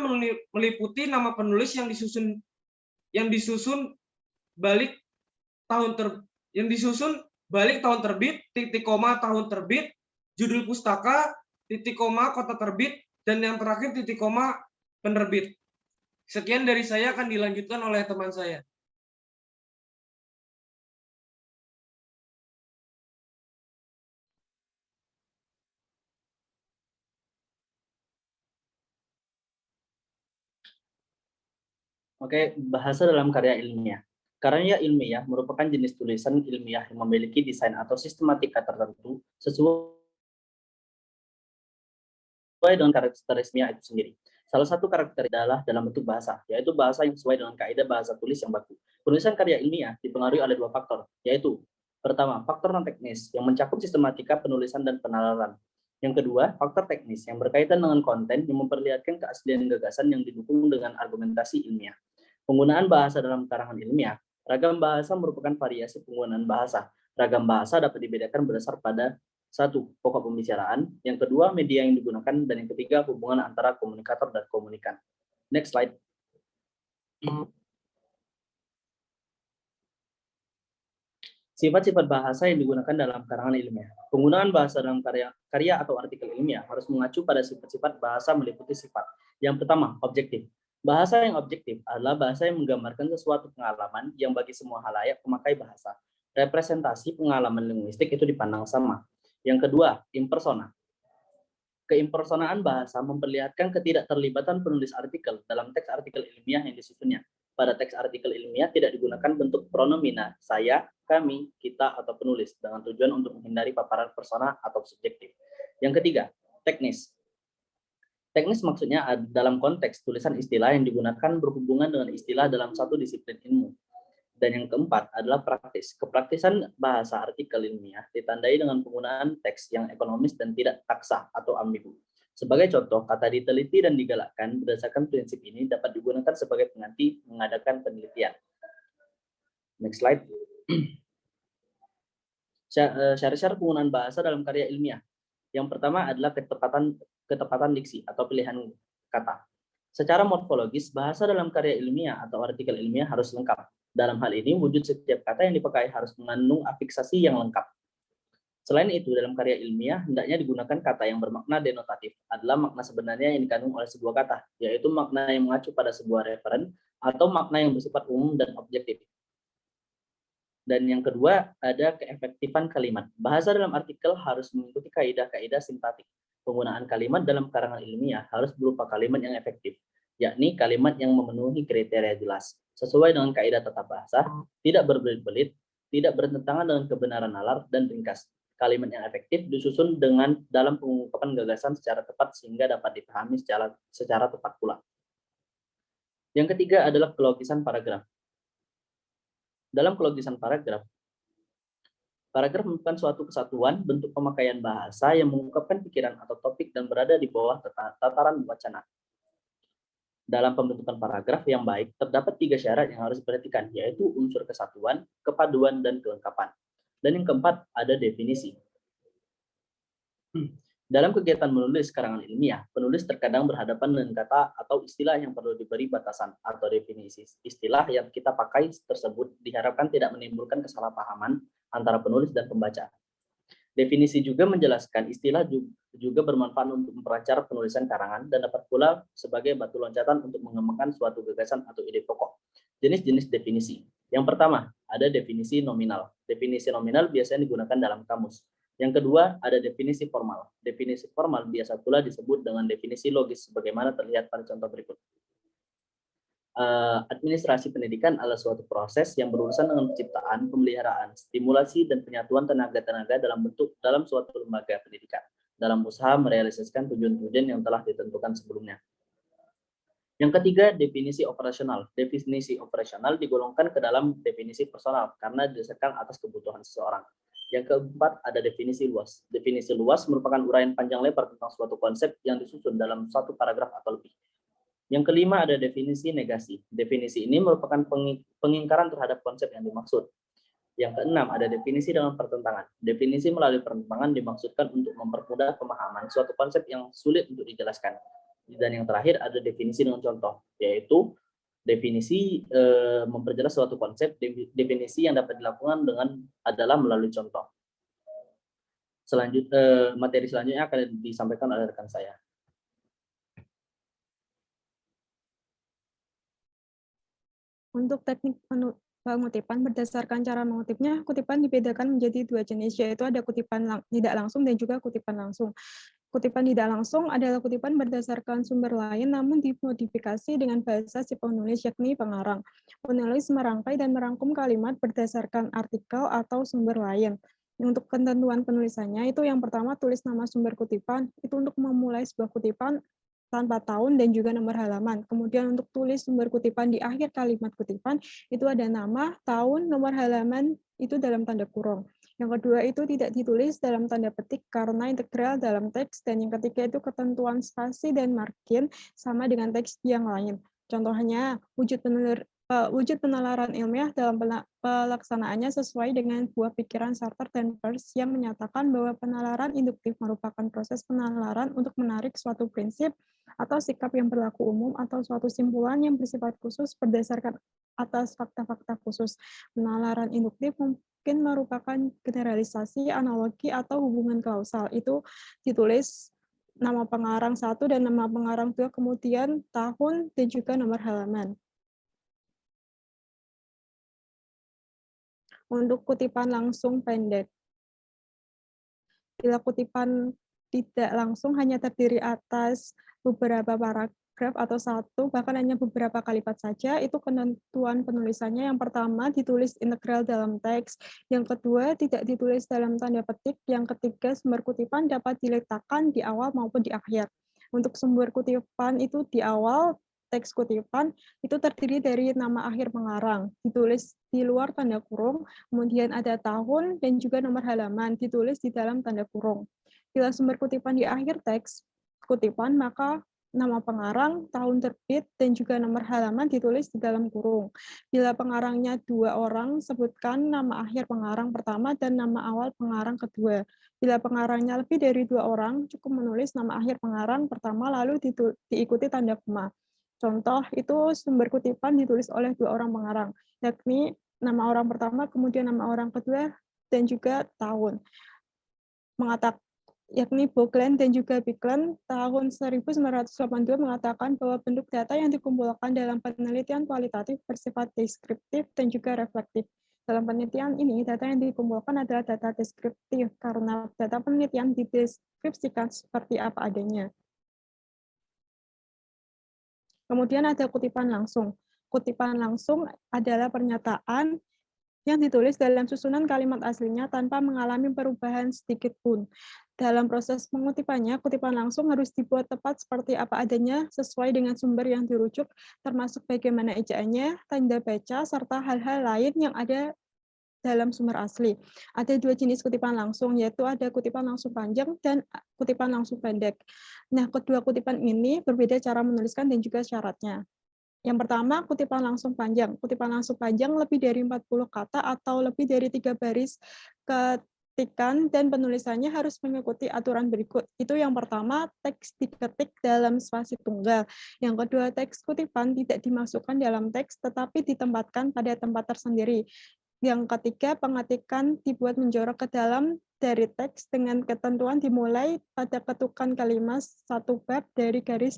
meliputi nama penulis yang disusun balik tahun terbit, titik koma tahun terbit, judul pustaka, titik koma kota terbit, dan yang terakhir titik koma penerbit. Sekian dari saya, akan dilanjutkan oleh teman saya. Oke, bahasa dalam karya ilmiah. Karya ilmiah merupakan jenis tulisan ilmiah yang memiliki desain atau sistematika tertentu sesuai dengan karakteristiknya itu sendiri. Salah satu karakter adalah dalam bentuk bahasa, yaitu bahasa yang sesuai dengan kaidah bahasa tulis yang baku. Penulisan karya ilmiah dipengaruhi oleh dua faktor, yaitu pertama, faktor non-teknis yang mencakup sistematika penulisan dan penalaran. Yang kedua, faktor teknis yang berkaitan dengan konten yang memperlihatkan keaslian gagasan yang didukung dengan argumentasi ilmiah. Penggunaan bahasa dalam karangan ilmiah. Ragam bahasa merupakan variasi penggunaan bahasa. Ragam bahasa dapat dibedakan berdasar pada satu, pokok pembicaraan, yang kedua, media yang digunakan, dan yang ketiga, hubungan antara komunikator dan komunikan. Next slide. Sifat-sifat bahasa yang digunakan dalam karangan ilmiah. Penggunaan bahasa dalam karya atau artikel ilmiah harus mengacu pada sifat-sifat bahasa meliputi sifat. Yang pertama, objektif. Bahasa yang objektif adalah bahasa yang menggambarkan sesuatu pengalaman yang bagi semua halayak pemakai bahasa. Representasi pengalaman linguistik itu dipandang sama. Yang kedua, impersona. Keimpersonaan bahasa memperlihatkan ketidakterlibatan penulis artikel dalam teks artikel ilmiah yang disusunnya. Pada teks artikel ilmiah tidak digunakan bentuk pronomina saya, kami, kita, atau penulis dengan tujuan untuk menghindari paparan persona atau subjektif. Yang ketiga, teknis. Teknis maksudnya dalam konteks tulisan istilah yang digunakan berhubungan dengan istilah dalam satu disiplin ilmu. Dan yang keempat adalah praktis. Kepraktisan bahasa artikel ilmiah ditandai dengan penggunaan teks yang ekonomis dan tidak taksah atau ambigu. Sebagai contoh, kata diteliti dan digalakkan berdasarkan prinsip ini dapat digunakan sebagai pengganti mengadakan penelitian. Next slide. Syarat-syarat penggunaan bahasa dalam karya ilmiah. Yang pertama adalah ketepatan diksi atau pilihan kata. Secara morfologis, bahasa dalam karya ilmiah atau artikel ilmiah harus lengkap. Dalam hal ini, wujud setiap kata yang dipakai harus mengandung afiksasi yang lengkap. Selain itu, dalam karya ilmiah, hendaknya digunakan kata yang bermakna denotatif, adalah makna sebenarnya yang dikandung oleh sebuah kata, yaitu makna yang mengacu pada sebuah referen, atau makna yang bersifat umum dan objektif. Dan yang kedua, ada keefektifan kalimat. Bahasa dalam artikel harus mengikuti kaidah-kaidah sintaktik. Penggunaan kalimat dalam karangan ilmiah harus berupa kalimat yang efektif, yakni kalimat yang memenuhi kriteria jelas, sesuai dengan kaidah tata bahasa, tidak berbelit-belit, tidak bertentangan dengan kebenaran nalar, dan ringkas. Kalimat yang efektif disusun dalam pengungkapan gagasan secara tepat sehingga dapat dipahami secara tepat pula. Yang ketiga adalah kelogisan paragraf. Dalam kelogisan paragraf merupakan suatu kesatuan bentuk pemakaian bahasa yang mengungkapkan pikiran atau topik dan berada di bawah tataran wacana. Dalam pembentukan paragraf yang baik, terdapat 3 syarat yang harus diperhatikan, yaitu unsur kesatuan, kepaduan, dan kelengkapan. Dan yang keempat, ada definisi. Dalam kegiatan menulis karangan ilmiah, penulis terkadang berhadapan dengan kata atau istilah yang perlu diberi batasan atau definisi. Istilah yang kita pakai tersebut diharapkan tidak menimbulkan kesalahpahaman antara penulis dan pembaca. Definisi juga menjelaskan istilah juga bermanfaat untuk memperlancar penulisan karangan dan dapat pula sebagai batu loncatan untuk mengembangkan suatu gagasan atau ide pokok. Jenis-jenis definisi. Yang pertama, ada definisi nominal. Definisi nominal biasanya digunakan dalam kamus. Yang kedua, ada definisi formal. Definisi formal biasa pula disebut dengan definisi logis, sebagaimana terlihat pada contoh berikut. Administrasi pendidikan adalah suatu proses yang berurusan dengan penciptaan, pemeliharaan, stimulasi, dan penyatuan tenaga-tenaga dalam suatu lembaga pendidikan, dalam usaha merealisasikan tujuan-tujuan yang telah ditentukan sebelumnya. Yang ketiga, definisi operasional. Definisi operasional digolongkan ke dalam definisi personal karena didasarkan atas kebutuhan seseorang. Yang keempat, ada definisi luas. Definisi luas merupakan uraian panjang lebar tentang suatu konsep yang disusun dalam satu paragraf atau lebih. Yang kelima, ada definisi negasi. Definisi ini merupakan pengingkaran terhadap konsep yang dimaksud. Yang keenam, ada definisi dengan pertentangan. Definisi melalui pertentangan dimaksudkan untuk mempermudah pemahaman suatu konsep yang sulit untuk dijelaskan. Dan yang terakhir, ada definisi dengan contoh, yaitu definisi memperjelas suatu konsep. Definisi yang dapat dilakukan adalah melalui contoh. Materi selanjutnya akan disampaikan oleh rekan saya. Untuk teknik pengutipan berdasarkan cara mengutipnya, kutipan dibedakan menjadi 2 jenis, yaitu ada kutipan tidak langsung dan juga kutipan langsung. Kutipan tidak langsung adalah kutipan berdasarkan sumber lain namun dimodifikasi dengan bahasa si penulis, yakni pengarang. Penulis merangkai dan merangkum kalimat berdasarkan artikel atau sumber lain. Untuk ketentuan penulisannya itu yang pertama tulis nama sumber kutipan, itu untuk memulai sebuah kutipan tanpa tahun dan juga nomor halaman. Kemudian untuk tulis sumber kutipan di akhir kalimat kutipan, itu ada nama, tahun, nomor halaman, itu dalam tanda kurung. Yang kedua itu tidak ditulis dalam tanda petik karena integral dalam teks, dan yang ketiga itu ketentuan spasi dan margin sama dengan teks yang lain. Contohnya, wujud penalaran ilmiah dalam pelaksanaannya sesuai dengan buah pikiran Sartre dan Peirce yang menyatakan bahwa penalaran induktif merupakan proses penalaran untuk menarik suatu prinsip atau sikap yang berlaku umum atau suatu simpulan yang bersifat khusus berdasarkan atas fakta-fakta khusus. Penalaran induktif mungkin merupakan generalisasi, analogi, atau hubungan kausal. Itu ditulis nama pengarang 1 dan nama pengarang 2, kemudian tahun dan juga nomor halaman. Untuk kutipan langsung pendek. Bila kutipan tidak langsung hanya terdiri atas beberapa paragraf atau satu, bahkan hanya beberapa kalimat saja, itu ketentuan penulisannya. Yang pertama, ditulis integral dalam teks. Yang kedua, tidak ditulis dalam tanda petik. Yang ketiga, sumber kutipan dapat diletakkan di awal maupun di akhir. Untuk sumber kutipan itu di awal, teks kutipan itu terdiri dari nama akhir pengarang, ditulis di luar tanda kurung, kemudian ada tahun dan juga nomor halaman, ditulis di dalam tanda kurung. Bila sumber kutipan di akhir teks kutipan, maka nama pengarang, tahun terbit, dan juga nomor halaman ditulis di dalam kurung. Bila pengarangnya 2 orang, sebutkan nama akhir pengarang pertama dan nama awal pengarang kedua. Bila pengarangnya lebih dari 2 orang, cukup menulis nama akhir pengarang pertama lalu diikuti tanda koma. Contoh, itu sumber kutipan ditulis oleh 2 orang pengarang, yakni nama orang pertama, kemudian nama orang kedua, dan juga tahun. Yakni Bocklandt dan juga Bicklin tahun 1982 mengatakan bahwa bentuk data yang dikumpulkan dalam penelitian kualitatif bersifat deskriptif dan juga reflektif. Dalam penelitian ini, data yang dikumpulkan adalah data deskriptif karena data penelitian dideskripsikan seperti apa adanya. Kemudian ada kutipan langsung. Kutipan langsung adalah pernyataan yang ditulis dalam susunan kalimat aslinya tanpa mengalami perubahan sedikit pun. Dalam proses pengutipannya, kutipan langsung harus dibuat tepat seperti apa adanya sesuai dengan sumber yang dirujuk, termasuk bagaimana ejaannya, tanda baca, serta hal-hal lain yang ada dalam sumber asli. Ada 2 jenis kutipan langsung, yaitu ada kutipan langsung panjang dan kutipan langsung pendek. Nah, kedua kutipan ini berbeda cara menuliskan dan juga syaratnya. Yang pertama, kutipan langsung panjang. Kutipan langsung panjang lebih dari 40 kata atau lebih dari 3 baris ketikan dan penulisannya harus mengikuti aturan berikut. Itu yang pertama, teks diketik dalam spasi tunggal. Yang kedua, teks kutipan tidak dimasukkan dalam teks tetapi ditempatkan pada tempat tersendiri. Yang ketiga, pengetikan dibuat menjorok ke dalam dari teks dengan ketentuan dimulai pada ketukan kalimat 1 bab dari garis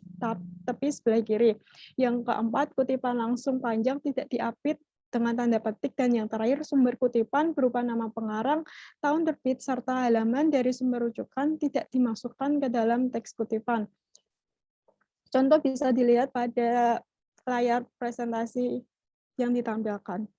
tepi sebelah kiri. Yang keempat, kutipan langsung panjang tidak diapit dengan tanda petik, dan yang terakhir, sumber kutipan berupa nama pengarang, tahun terbit, serta halaman dari sumber rujukan tidak dimasukkan ke dalam teks kutipan. Contoh bisa dilihat pada layar presentasi yang ditampilkan.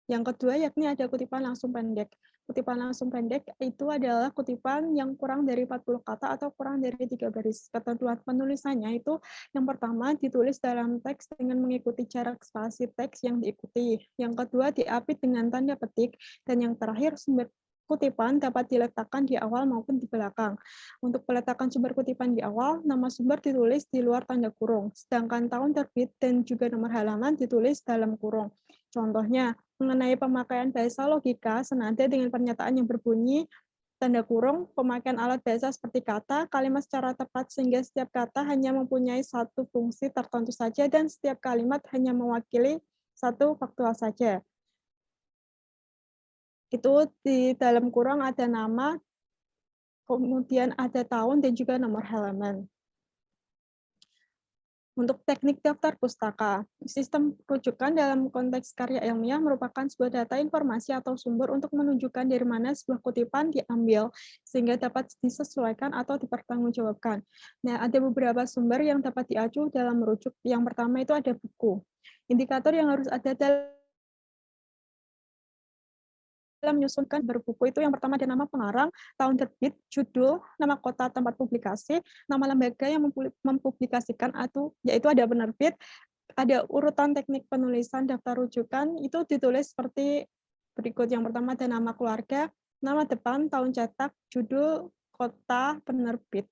Yang kedua, yakni ada kutipan langsung pendek. Kutipan langsung pendek itu adalah kutipan yang kurang dari 40 kata atau kurang dari 3 baris. Ketentuan penulisannya itu yang pertama ditulis dalam teks dengan mengikuti jarak spasi teks yang diikuti. Yang kedua diapit dengan tanda petik, dan yang terakhir sumber kutipan dapat diletakkan di awal maupun di belakang. Untuk peletakan sumber kutipan di awal, nama sumber ditulis di luar tanda kurung, sedangkan tahun terbit dan juga nomor halaman ditulis dalam kurung. Contohnya, mengenai pemakaian bahasa logika senada dengan pernyataan yang berbunyi tanda kurung, pemakaian alat bahasa seperti kata, kalimat secara tepat sehingga setiap kata hanya mempunyai satu fungsi tertentu saja dan setiap kalimat hanya mewakili satu faktual saja. Itu di dalam kurung ada nama, kemudian ada tahun dan juga nomor halaman. Untuk teknik daftar pustaka, sistem rujukan dalam konteks karya ilmiah merupakan sebuah data informasi atau sumber untuk menunjukkan dari mana sebuah kutipan diambil, sehingga dapat disesuaikan atau dipertanggungjawabkan. Nah, ada beberapa sumber yang dapat diacu dalam merujuk. Yang pertama itu ada buku. Indikator yang harus ada dalam menyusunkan berbuku itu yang pertama ada nama pengarang, tahun terbit, judul, nama kota tempat publikasi, nama lembaga yang mempublikasikan atau yaitu ada penerbit, ada urutan teknik penulisan, daftar rujukan, itu ditulis seperti berikut. Yang pertama ada nama keluarga, nama depan, tahun cetak, judul, kota, penerbit.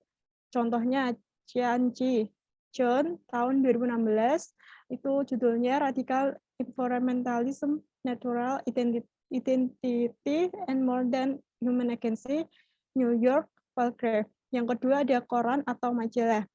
Contohnya Cianci John tahun 2016, itu judulnya Radical Environmentalism, Natural Identity and More Than Human Agency, New York, Palgrave. Yang kedua ada koran atau majalah.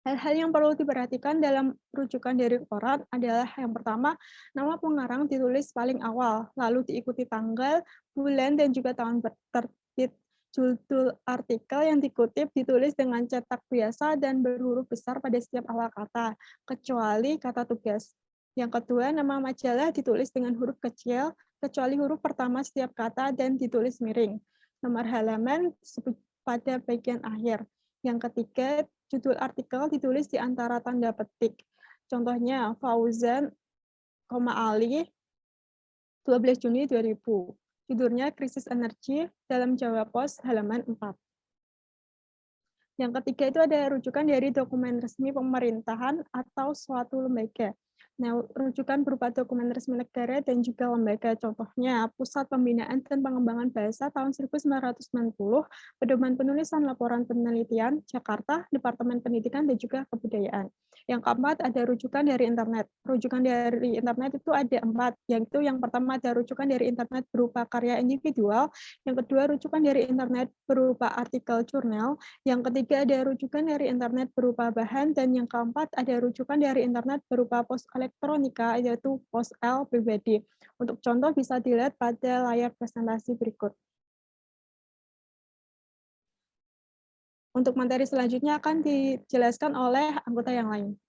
Hal-hal yang perlu diperhatikan dalam rujukan dari koran adalah yang pertama, nama pengarang ditulis paling awal, lalu diikuti tanggal, bulan, dan juga tahun terbit. Judul artikel yang dikutip ditulis dengan cetak biasa dan berhuruf besar pada setiap awal kata, kecuali kata tugas. Yang kedua, nama majalah ditulis dengan huruf kecil, kecuali huruf pertama setiap kata dan ditulis miring. Nomor halaman disebut pada bagian akhir. Yang ketiga, judul artikel ditulis di antara tanda petik. Contohnya, Fauzan, Ali, 12 Juni 2000. Judulnya Krisis Energi dalam Jawa Pos, halaman 4. Yang ketiga itu ada rujukan dari dokumen resmi pemerintahan atau suatu lembaga. Nah, rujukan berupa dokumen resmi negara dan juga lembaga, contohnya Pusat Pembinaan dan Pengembangan Bahasa tahun 1990, Pedoman Penulisan Laporan Penelitian, Jakarta, Departemen Pendidikan dan juga Kebudayaan. Yang keempat ada rujukan dari internet. Rujukan dari internet itu ada 4, yaitu yang pertama ada rujukan dari internet berupa karya individual, yang kedua rujukan dari internet berupa artikel jurnal, yang ketiga ada rujukan dari internet berupa bahan, dan yang keempat ada rujukan dari internet berupa pos elektronika, yaitu pos L pribadi. Untuk contoh bisa dilihat pada layar presentasi berikut. Untuk materi selanjutnya akan dijelaskan oleh anggota yang lain.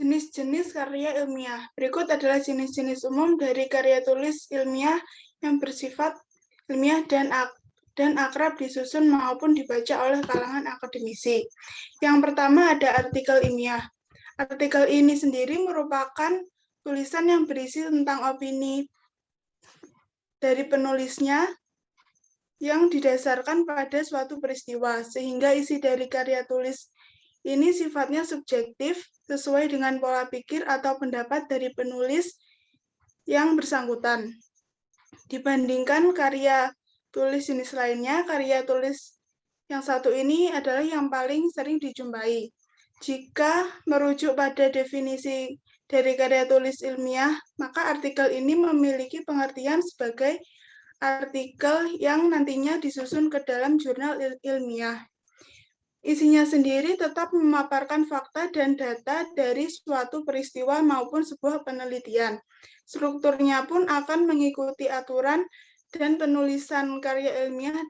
Jenis-jenis karya ilmiah. Berikut adalah jenis-jenis umum dari karya tulis ilmiah yang bersifat ilmiah dan akrab disusun maupun dibaca oleh kalangan akademisi. Yang pertama ada artikel ilmiah. Artikel ini sendiri merupakan tulisan yang berisi tentang opini dari penulisnya yang didasarkan pada suatu peristiwa, sehingga isi dari karya tulis ini sifatnya subjektif sesuai dengan pola pikir atau pendapat dari penulis yang bersangkutan. Dibandingkan karya tulis jenis lainnya, karya tulis yang satu ini adalah yang paling sering dijumpai. Jika merujuk pada definisi dari karya tulis ilmiah, maka artikel ini memiliki pengertian sebagai artikel yang nantinya disusun ke dalam jurnal ilmiah. Isinya sendiri tetap memaparkan fakta dan data dari suatu peristiwa maupun sebuah penelitian. Strukturnya pun akan mengikuti aturan dan penulisan karya ilmiah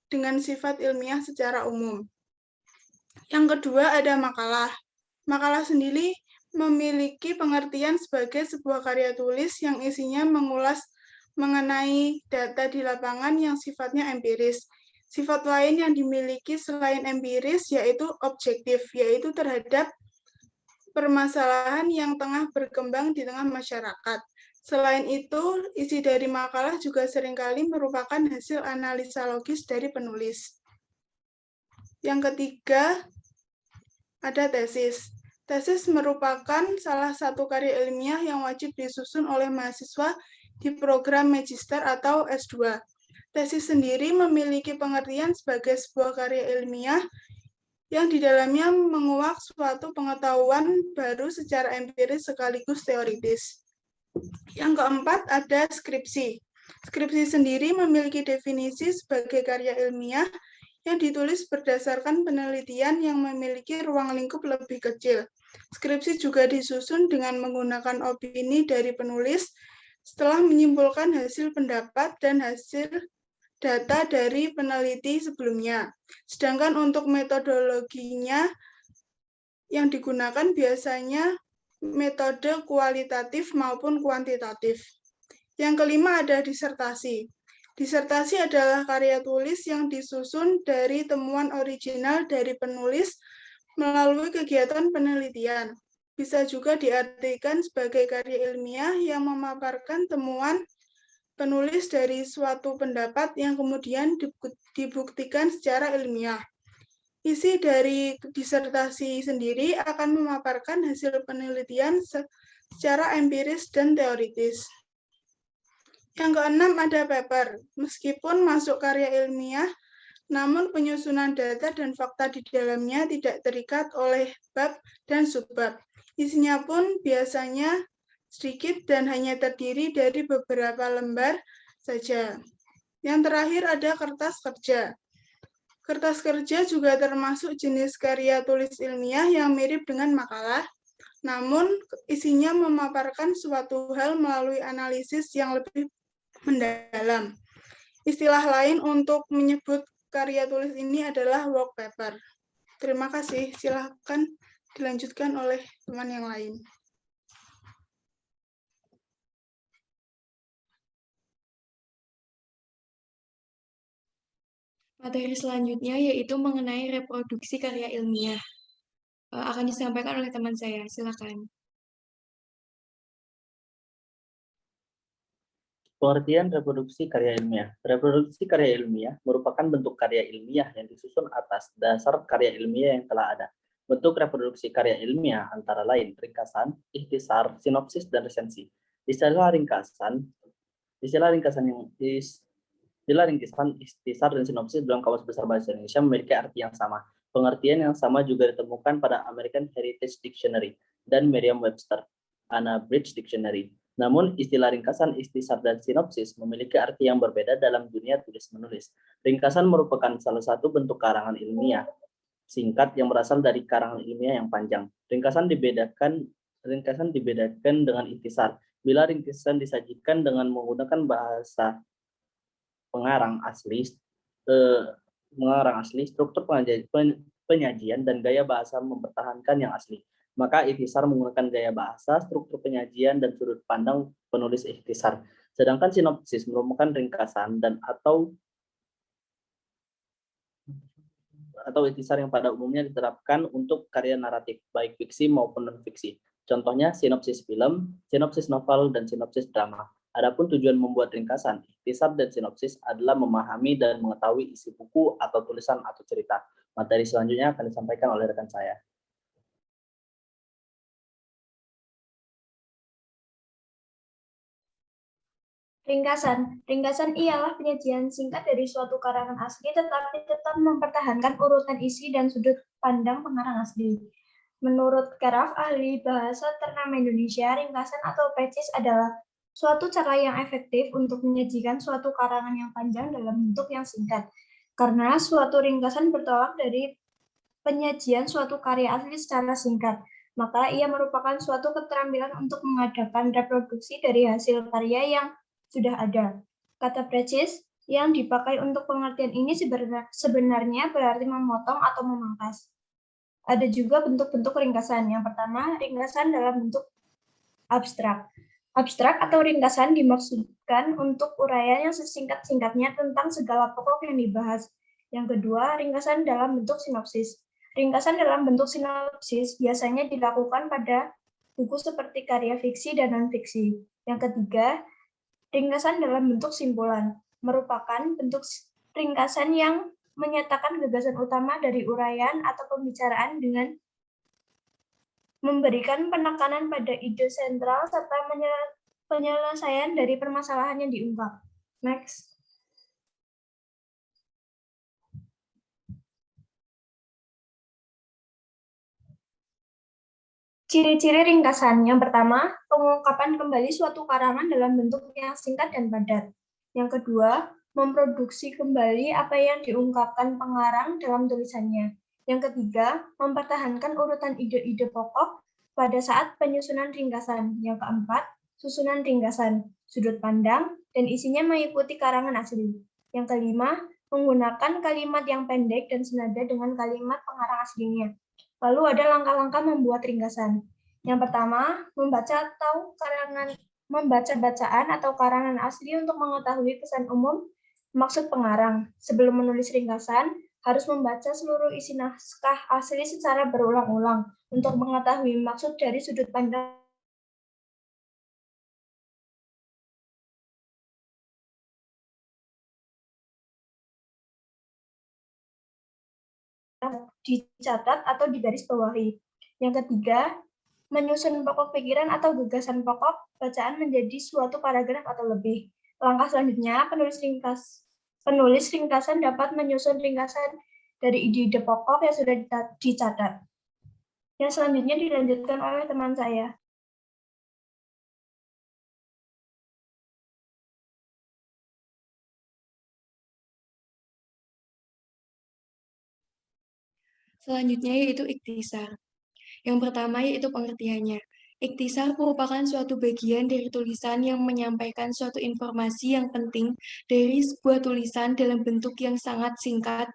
dengan sifat ilmiah secara umum. Yang kedua ada makalah. Makalah sendiri memiliki pengertian sebagai sebuah karya tulis yang isinya mengulas mengenai data di lapangan yang sifatnya empiris. Sifat lain yang dimiliki selain empiris yaitu objektif, yaitu terhadap permasalahan yang tengah berkembang di tengah masyarakat. Selain itu, isi dari makalah juga seringkali merupakan hasil analisa logis dari penulis. Yang ketiga, ada tesis. Tesis merupakan salah satu karya ilmiah yang wajib disusun oleh mahasiswa di program magister atau S2. Tesis sendiri memiliki pengertian sebagai sebuah karya ilmiah yang di dalamnya menguak suatu pengetahuan baru secara empiris sekaligus teoritis. Yang keempat ada skripsi. Skripsi sendiri memiliki definisi sebagai karya ilmiah yang ditulis berdasarkan penelitian yang memiliki ruang lingkup lebih kecil. Skripsi juga disusun dengan menggunakan opini dari penulis setelah menyimpulkan hasil pendapat dan hasil data dari peneliti sebelumnya. Sedangkan untuk metodologinya yang digunakan biasanya metode kualitatif maupun kuantitatif. Yang kelima ada disertasi. Disertasi adalah karya tulis yang disusun dari temuan original dari penulis melalui kegiatan penelitian. bisa juga diartikan sebagai karya ilmiah yang memaparkan temuan penulis dari suatu pendapat yang kemudian dibuktikan secara ilmiah. Isi dari disertasi sendiri akan memaparkan hasil penelitian secara empiris dan teoritis. Yang keenam ada paper. Meskipun masuk karya ilmiah, namun penyusunan data dan fakta di dalamnya tidak terikat oleh bab dan subbab. Isinya pun biasanya sedikit dan hanya terdiri dari beberapa lembar saja. Yang terakhir ada kertas kerja. Kertas kerja juga termasuk jenis karya tulis ilmiah yang mirip dengan makalah, namun isinya memaparkan suatu hal melalui analisis yang lebih mendalam. Istilah lain untuk menyebut karya tulis ini adalah work paper. Terima kasih, silakan dilanjutkan oleh teman yang lain. Materi selanjutnya yaitu mengenai reproduksi karya ilmiah. Akan disampaikan oleh teman saya, silakan. Pengertian reproduksi karya ilmiah. Reproduksi karya ilmiah merupakan bentuk karya ilmiah yang disusun atas dasar karya ilmiah yang telah ada. Bentuk reproduksi karya ilmiah antara lain ringkasan, ikhtisar, sinopsis, dan resensi. Istilah ringkasan, ikhtisar, dan sinopsis dalam Kamus Besar Bahasa Indonesia memiliki arti yang sama. Pengertian yang sama juga ditemukan pada American Heritage Dictionary dan Merriam-Webster Unabridged Dictionary. Namun, istilah ringkasan, ikhtisar, dan sinopsis memiliki arti yang berbeda dalam dunia tulis-menulis. Ringkasan merupakan salah satu bentuk karangan ilmiah singkat yang berasal dari karangan ilmiah yang panjang. Ringkasan dibedakan dengan ikhtisar. Bila ringkasan disajikan dengan menggunakan bahasa pengarang asli, struktur penyajian dan gaya bahasa mempertahankan yang asli. Maka ikhtisar menggunakan gaya bahasa, struktur penyajian, dan sudut pandang penulis ikhtisar. Sedangkan sinopsis merupakan ringkasan dan atau ikhtisar yang pada umumnya diterapkan untuk karya naratif, baik fiksi maupun non-fiksi. Contohnya sinopsis film, sinopsis novel, dan sinopsis drama. Adapun tujuan membuat ringkasan, ikhtisar, dan sinopsis adalah memahami dan mengetahui isi buku atau tulisan atau cerita. Materi selanjutnya akan disampaikan oleh rekan saya. Ringkasan. Ringkasan ialah penyajian singkat dari suatu karangan asli tetapi tetap mempertahankan urutan isi dan sudut pandang pengarang asli. Menurut Keraf, ahli bahasa ternama Indonesia, ringkasan atau precis adalah suatu cara yang efektif untuk menyajikan suatu karangan yang panjang dalam bentuk yang singkat. Karena suatu ringkasan bertolak dari penyajian suatu karya asli secara singkat, maka ia merupakan suatu keterampilan untuk mengadakan reproduksi dari hasil karya yang sudah ada. Kata precis yang dipakai untuk pengertian ini sebenarnya berarti memotong atau memangkas. Ada juga bentuk-bentuk ringkasan. Yang pertama, ringkasan dalam bentuk abstrak. Abstrak atau ringkasan dimaksudkan untuk uraian yang sesingkat-singkatnya tentang segala pokok yang dibahas. Yang kedua, ringkasan dalam bentuk sinopsis. Ringkasan dalam bentuk sinopsis biasanya dilakukan pada buku seperti karya fiksi dan non-fiksi. Yang ketiga, ringkasan dalam bentuk simpulan merupakan bentuk ringkasan yang menyatakan gagasan utama dari uraian atau pembicaraan dengan memberikan penekanan pada ide sentral serta penyelesaian dari permasalahan yang diungkap. Next. Ciri-ciri ringkasan. Yang pertama, pengungkapan kembali suatu karangan dalam bentuk yang singkat dan padat. Yang kedua, memproduksi kembali apa yang diungkapkan pengarang dalam tulisannya. Yang ketiga, mempertahankan urutan ide-ide pokok pada saat penyusunan ringkasan. Yang keempat, susunan ringkasan, sudut pandang, dan isinya mengikuti karangan asli. Yang kelima, menggunakan kalimat yang pendek dan senada dengan kalimat pengarang aslinya. Lalu ada langkah-langkah membuat ringkasan. Yang pertama, membaca bacaan atau karangan asli untuk mengetahui pesan umum maksud pengarang. Sebelum menulis ringkasan, harus membaca seluruh isi naskah asli secara berulang-ulang untuk mengetahui maksud dari sudut pandang dicatat atau digarisbawahi. Yang ketiga, menyusun pokok pikiran atau gagasan pokok bacaan menjadi suatu paragraf atau lebih. Langkah selanjutnya, penulis ringkasan dapat menyusun ringkasan dari ide-ide pokok yang sudah dicatat. Yang selanjutnya dilanjutkan oleh teman saya. Selanjutnya yaitu ikhtisar. Yang pertama yaitu pengertiannya. Ikhtisar merupakan suatu bagian dari tulisan yang menyampaikan suatu informasi yang penting dari sebuah tulisan dalam bentuk yang sangat singkat.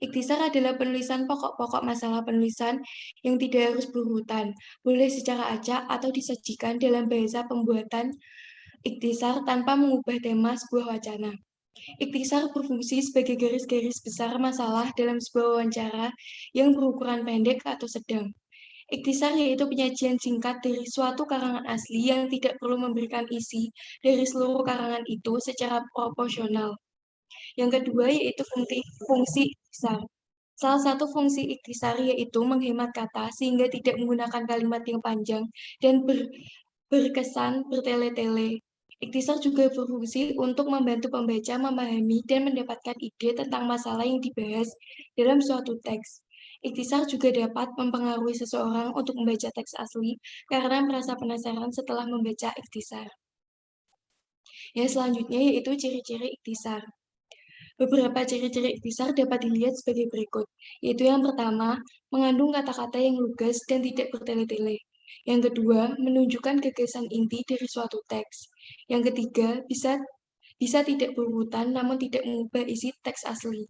Ikhtisar adalah penulisan pokok-pokok masalah penulisan yang tidak harus berurutan, boleh secara acak atau disajikan dalam bahasa pembuatan ikhtisar tanpa mengubah tema sebuah wacana. Ikhtisar berfungsi sebagai garis-garis besar masalah dalam sebuah wawancara yang berukuran pendek atau sedang. Ikhtisar yaitu penyajian singkat dari suatu karangan asli yang tidak perlu memberikan isi dari seluruh karangan itu secara proporsional. Yang kedua yaitu fungsi ikhtisar. Salah satu fungsi ikhtisar yaitu menghemat kata sehingga tidak menggunakan kalimat yang panjang dan berkesan bertele-tele. Ikhtisar juga berfungsi untuk membantu pembaca memahami dan mendapatkan ide tentang masalah yang dibahas dalam suatu teks. Ikhtisar juga dapat mempengaruhi seseorang untuk membaca teks asli karena merasa penasaran setelah membaca ikhtisar. Yang selanjutnya yaitu ciri-ciri ikhtisar. Beberapa ciri-ciri ikhtisar dapat dilihat sebagai berikut, yaitu yang pertama, mengandung kata-kata yang lugas dan tidak bertele-tele. Yang kedua, menunjukkan gagasan inti dari suatu teks. Yang ketiga, bisa tidak berurutan namun tidak mengubah isi teks asli.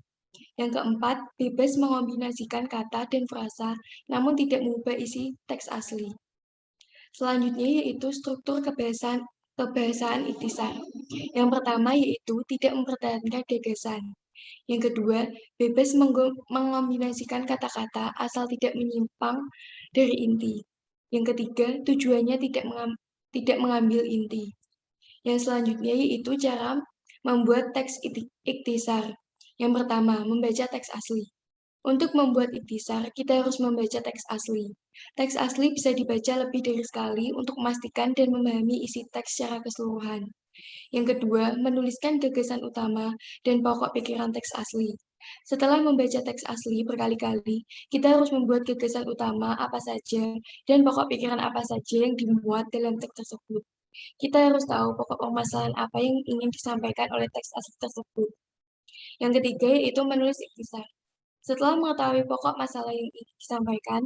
Yang keempat, bebas mengombinasikan kata dan frasa namun tidak mengubah isi teks asli. Selanjutnya yaitu struktur kebahasaan ikhtisar. Yang pertama yaitu tidak mempertahankan gagasan. Yang kedua, bebas mengombinasikan kata-kata asal tidak menyimpang dari inti. Yang ketiga, tujuannya tidak mengambil inti. Yang selanjutnya yaitu cara membuat teks ikhtisar. Yang pertama, membaca teks asli. Untuk membuat ikhtisar, kita harus membaca teks asli. Teks asli bisa dibaca lebih dari sekali untuk memastikan dan memahami isi teks secara keseluruhan. Yang kedua, menuliskan gagasan utama dan pokok pikiran teks asli. Setelah membaca teks asli berkali-kali, kita harus membuat gagasan utama apa saja dan pokok pikiran apa saja yang dimuat dalam teks tersebut. Kita harus tahu pokok permasalahan apa yang ingin disampaikan oleh teks asli tersebut. Yang ketiga yaitu menulis ikhtisar. Setelah mengetahui pokok masalah yang ingin disampaikan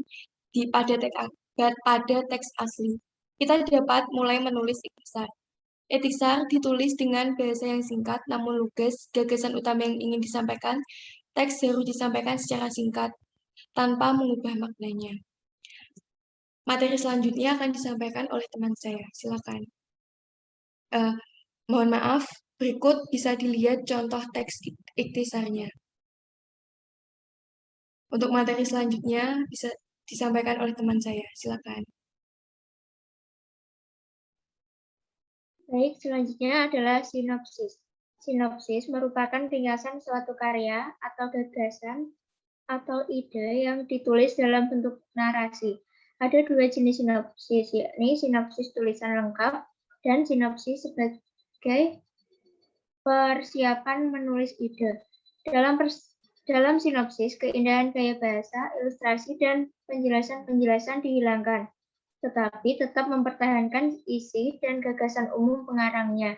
pada teks asli, kita dapat mulai menulis ikhtisar. Ikhtisar ditulis dengan bahasa yang singkat namun lugas. Gagasan utama yang ingin disampaikan, teks harus disampaikan secara singkat tanpa mengubah maknanya. Materi selanjutnya akan disampaikan oleh teman saya. Silakan. Mohon maaf, berikut bisa dilihat contoh teks ikhtisarnya. Untuk materi selanjutnya bisa disampaikan oleh teman saya. Silakan. Baik, selanjutnya adalah sinopsis. Sinopsis merupakan ringkasan suatu karya atau gagasan atau ide yang ditulis dalam bentuk narasi. Ada dua jenis sinopsis, yakni sinopsis tulisan lengkap dan sinopsis sebagai persiapan menulis ide. Dalam sinopsis, keindahan gaya bahasa, ilustrasi, dan penjelasan-penjelasan dihilangkan, tetapi tetap mempertahankan isi dan gagasan umum pengarangnya.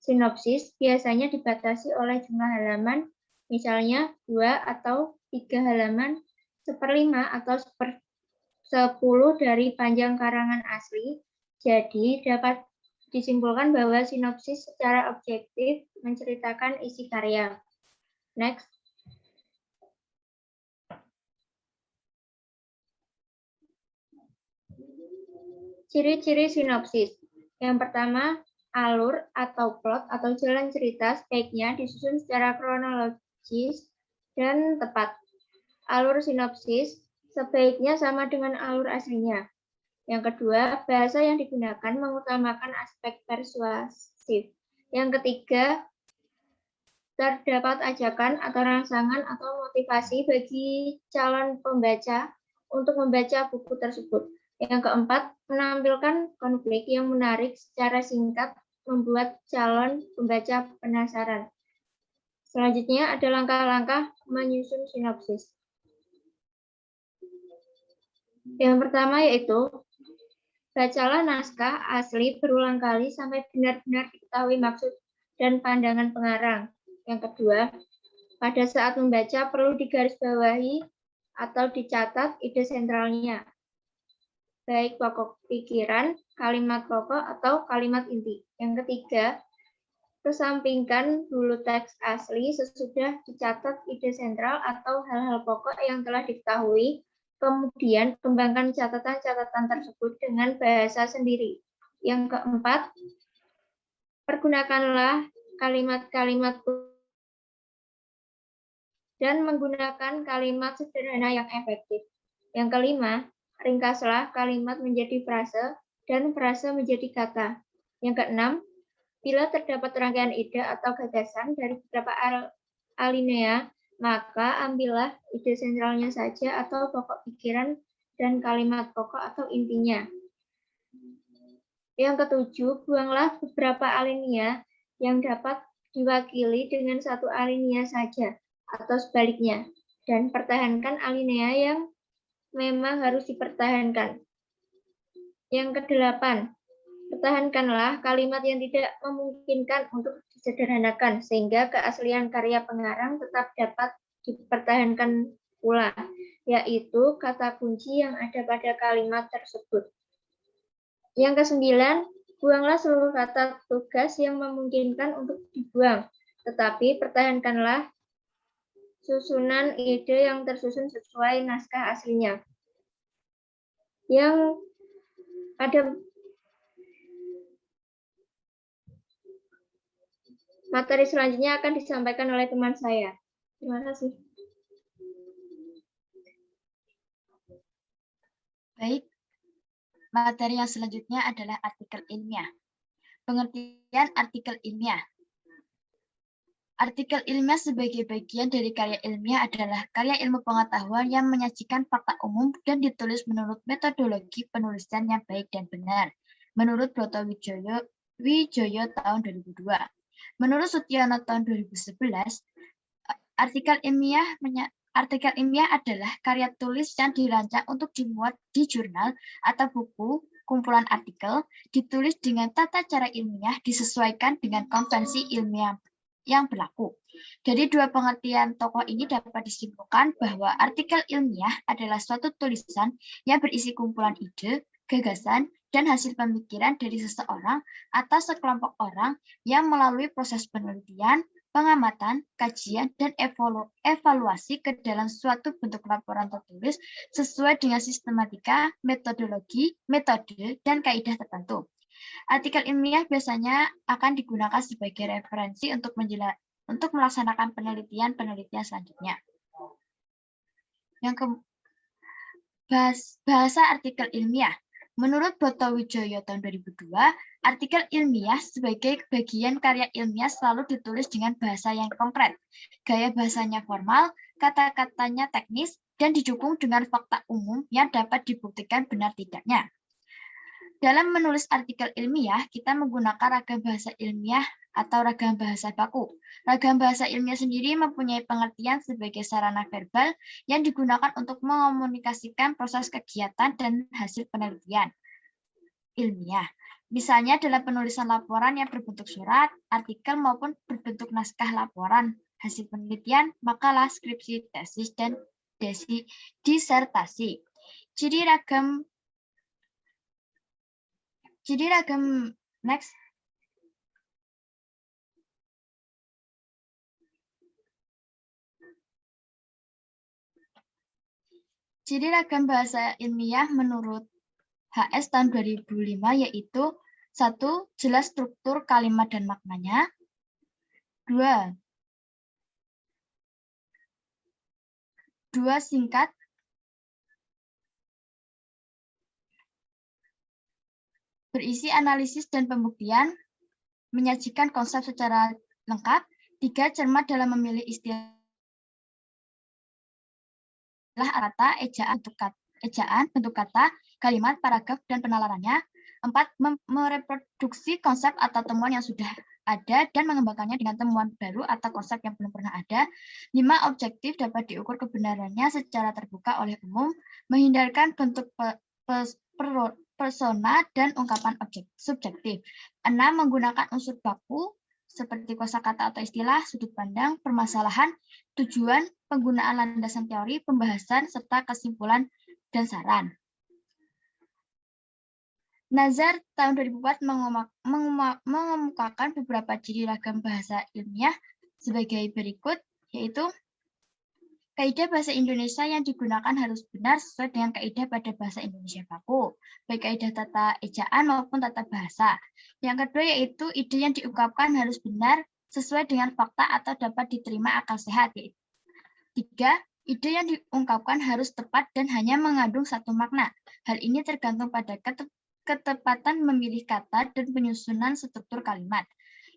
Sinopsis biasanya dibatasi oleh jumlah halaman, misalnya 2 atau 3 halaman, 1/5 atau 1/10 dari panjang karangan asli. Jadi dapat disimpulkan bahwa sinopsis secara objektif menceritakan isi karya. Next. Ciri-ciri sinopsis. Yang pertama, alur atau plot atau jalan cerita sebaiknya disusun secara kronologis dan tepat. Alur sinopsis sebaiknya sama dengan alur aslinya. Yang kedua, bahasa yang digunakan mengutamakan aspek persuasif. Yang ketiga, terdapat ajakan atau rangsangan atau motivasi bagi calon pembaca untuk membaca buku tersebut. Yang keempat, menampilkan konflik yang menarik secara singkat membuat calon pembaca penasaran. Selanjutnya ada langkah-langkah menyusun sinopsis. Yang pertama yaitu, bacalah naskah asli berulang kali sampai benar-benar diketahui maksud dan pandangan pengarang. Yang kedua, pada saat membaca perlu digarisbawahi atau dicatat ide sentralnya, baik pokok pikiran, kalimat pokok, atau kalimat inti. Yang ketiga, kesampingkan dulu teks asli sesudah dicatat ide sentral atau hal-hal pokok yang telah diketahui, kemudian kembangkan catatan-catatan tersebut dengan bahasa sendiri. Yang keempat, pergunakanlah kalimat-kalimat dan menggunakan kalimat sederhana yang efektif. Yang kelima, ringkaslah kalimat menjadi frase dan frase menjadi kata. Yang keenam, bila terdapat rangkaian ide atau gagasan dari beberapa alinea, maka ambillah ide sentralnya saja atau pokok pikiran dan kalimat pokok atau intinya. Yang ketujuh, buanglah beberapa alinea yang dapat diwakili dengan satu alinea saja atau sebaliknya, dan pertahankan alinea yang memang harus dipertahankan. Yang kedelapan, pertahankanlah kalimat yang tidak memungkinkan untuk disederhanakan, sehingga keaslian karya pengarang tetap dapat dipertahankan pula, yaitu kata kunci yang ada pada kalimat tersebut. Yang kesembilan, buanglah seluruh kata tugas yang memungkinkan untuk dibuang, tetapi pertahankanlah susunan ide yang tersusun sesuai naskah aslinya. Yang ada materi selanjutnya akan disampaikan oleh teman saya. Terima kasih. Baik, materi yang selanjutnya adalah artikel ilmiah. Pengertian artikel ilmiah. Artikel ilmiah sebagai bagian dari karya ilmiah adalah karya ilmu pengetahuan yang menyajikan fakta umum dan ditulis menurut metodologi penulisan yang baik dan benar. Menurut Broto Wijoyo tahun 2002. Menurut Sutyono tahun 2011, artikel ilmiah adalah karya tulis yang dirancang untuk dimuat di jurnal atau buku kumpulan artikel, ditulis dengan tata cara ilmiah disesuaikan dengan konvensi ilmiah yang berlaku. Dari dua pengertian tokoh ini dapat disimpulkan bahwa artikel ilmiah adalah suatu tulisan yang berisi kumpulan ide, gagasan, dan hasil pemikiran dari seseorang atau sekelompok orang yang melalui proses penelitian, pengamatan, kajian, dan evaluasi ke dalam suatu bentuk laporan tertulis sesuai dengan sistematika, metodologi, metode, dan kaidah tertentu. Artikel ilmiah biasanya akan digunakan sebagai referensi untuk melaksanakan penelitian selanjutnya. Bahasa artikel ilmiah. Menurut Broto Wijoyo tahun 2002, artikel ilmiah sebagai bagian karya ilmiah selalu ditulis dengan bahasa yang konkret. Gaya bahasanya formal, kata-katanya teknis, dan didukung dengan fakta umum yang dapat dibuktikan benar tidaknya. Dalam menulis artikel ilmiah, kita menggunakan ragam bahasa ilmiah atau ragam bahasa baku. Ragam bahasa ilmiah sendiri mempunyai pengertian sebagai sarana verbal yang digunakan untuk mengomunikasikan proses kegiatan dan hasil penelitian ilmiah. Misalnya dalam penulisan laporan yang berbentuk surat, artikel maupun berbentuk naskah laporan, hasil penelitian, makalah, skripsi, tesis, dan disertasi. Ciri ragam next. Ciri ragam bahasa ilmiah menurut HS tahun 2005 yaitu 1. Jelas struktur kalimat dan maknanya. 2. Dua, singkat. Berisi analisis dan pembuktian, menyajikan konsep secara lengkap. Tiga, cermat dalam memilih istilah kata, ejaan, bentuk kata, kalimat, paragraf, dan penalarannya. 4, mereproduksi konsep atau temuan yang sudah ada dan mengembangkannya dengan temuan baru atau konsep yang belum pernah ada. 5, objektif, dapat diukur kebenarannya secara terbuka oleh umum, menghindarkan bentuk persona dan ungkapan subjektif. 6, menggunakan unsur baku seperti kosakata atau istilah, sudut pandang, permasalahan, tujuan, penggunaan landasan teori, pembahasan, serta kesimpulan dan saran. Nazar tahun 2004 mengemukakan beberapa ciri ragam bahasa ilmiah sebagai berikut, yaitu kaidah bahasa Indonesia yang digunakan harus benar sesuai dengan kaidah pada bahasa Indonesia baku, baik kaidah tata ejaan maupun tata bahasa. Yang kedua yaitu ide yang diungkapkan harus benar sesuai dengan fakta atau dapat diterima akal sehat. 3, ide yang diungkapkan harus tepat dan hanya mengandung satu makna. Hal ini tergantung pada ketepatan memilih kata dan penyusunan struktur kalimat.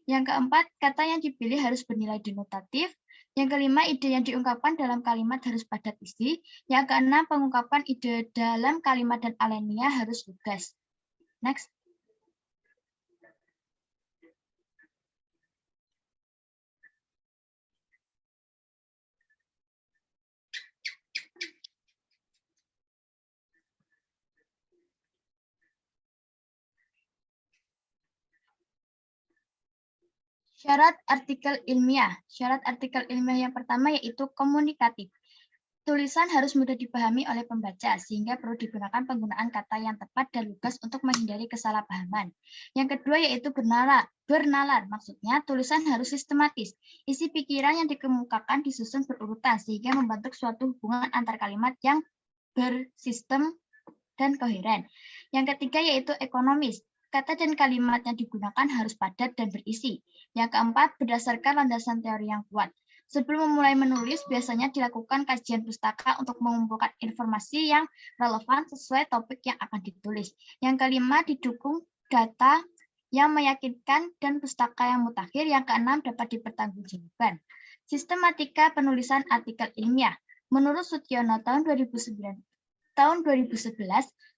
Yang keempat, kata yang dipilih harus bernilai denotatif. Yang kelima, ide yang diungkapkan dalam kalimat harus padat isi. Yang keenam, pengungkapan ide dalam kalimat dan alenia harus lugas. Next. Syarat artikel ilmiah. Syarat artikel ilmiah yang pertama yaitu komunikatif. Tulisan harus mudah dipahami oleh pembaca, sehingga perlu digunakan penggunaan kata yang tepat dan lugas untuk menghindari kesalahpahaman. Yang kedua yaitu bernalar. Maksudnya tulisan harus sistematis. Isi pikiran yang dikemukakan disusun berurutan, sehingga membentuk suatu hubungan antar kalimat yang bersistem dan koheren. Yang ketiga yaitu ekonomis. Kata dan kalimat yang digunakan harus padat dan berisi. Yang keempat, berdasarkan landasan teori yang kuat. Sebelum memulai menulis, biasanya dilakukan kajian pustaka untuk mengumpulkan informasi yang relevan sesuai topik yang akan ditulis. Yang kelima, didukung data yang meyakinkan dan pustaka yang mutakhir. Yang keenam, dapat dipertanggungjawabkan. Sistematika penulisan artikel ilmiah. Menurut Sutyono tahun 2011,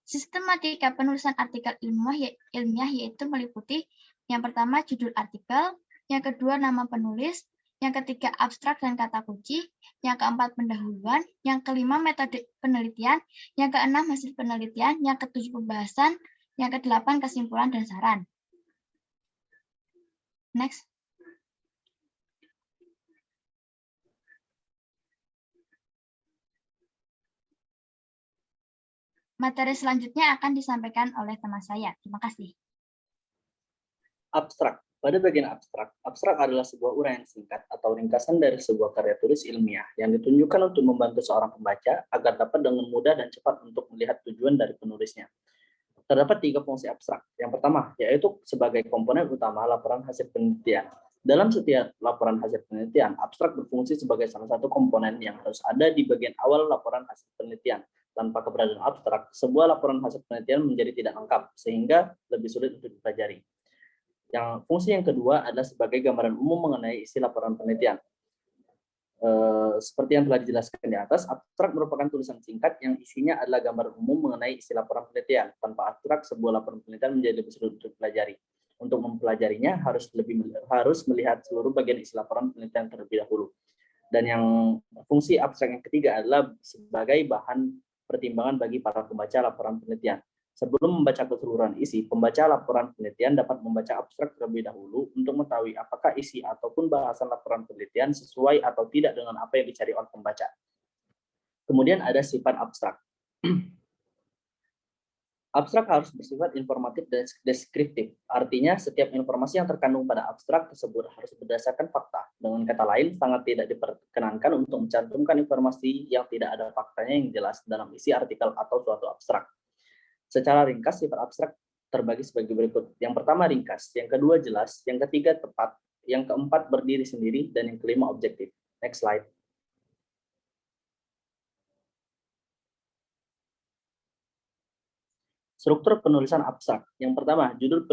sistematika penulisan artikel ilmiah yaitu meliputi yang pertama judul artikel, yang kedua nama penulis, yang ketiga abstrak dan kata kunci, yang keempat pendahuluan, yang kelima metode penelitian, yang keenam hasil penelitian, yang ketujuh pembahasan, yang kedelapan kesimpulan dan saran. Next. Materi selanjutnya akan disampaikan oleh teman saya. Terima kasih. Abstrak. Pada bagian abstrak, abstrak adalah sebuah uraian singkat atau ringkasan dari sebuah karya tulis ilmiah yang ditunjukkan untuk membantu seorang pembaca agar dapat dengan mudah dan cepat untuk melihat tujuan dari penulisnya. Terdapat 3 fungsi abstrak. Yang pertama, yaitu sebagai komponen utama laporan hasil penelitian. Dalam setiap laporan hasil penelitian, abstrak berfungsi sebagai salah satu komponen yang harus ada di bagian awal laporan hasil penelitian. Tanpa keberadaan abstrak, sebuah laporan hasil penelitian menjadi tidak lengkap, sehingga lebih sulit untuk dipelajari. Yang fungsi yang kedua adalah sebagai gambaran umum mengenai isi laporan penelitian. Seperti yang telah dijelaskan di atas, abstrak merupakan tulisan singkat yang isinya adalah gambaran umum mengenai isi laporan penelitian. Tanpa abstrak, sebuah laporan penelitian menjadi lebih sulit untuk dipelajari. Untuk mempelajarinya harus melihat seluruh bagian isi laporan penelitian terlebih dahulu. Dan yang fungsi abstrak yang ketiga adalah sebagai bahan pertimbangan bagi para pembaca laporan penelitian. Sebelum membaca keseluruhan isi, pembaca laporan penelitian dapat membaca abstrak terlebih dahulu untuk mengetahui apakah isi ataupun bahasan laporan penelitian sesuai atau tidak dengan apa yang dicari oleh pembaca. Kemudian ada sifat abstrak. Abstrak harus bersifat informatif dan deskriptif. Artinya, setiap informasi yang terkandung pada abstrak tersebut harus berdasarkan fakta. Dengan kata lain, sangat tidak diperkenankan untuk mencantumkan informasi yang tidak ada faktanya yang jelas dalam isi artikel atau suatu abstrak. Secara ringkas, sifat abstrak terbagi sebagai berikut. Yang pertama ringkas, yang kedua jelas, yang ketiga tepat, yang keempat berdiri sendiri, dan yang kelima objektif. Next slide. Struktur penulisan abstrak. Yang pertama, judul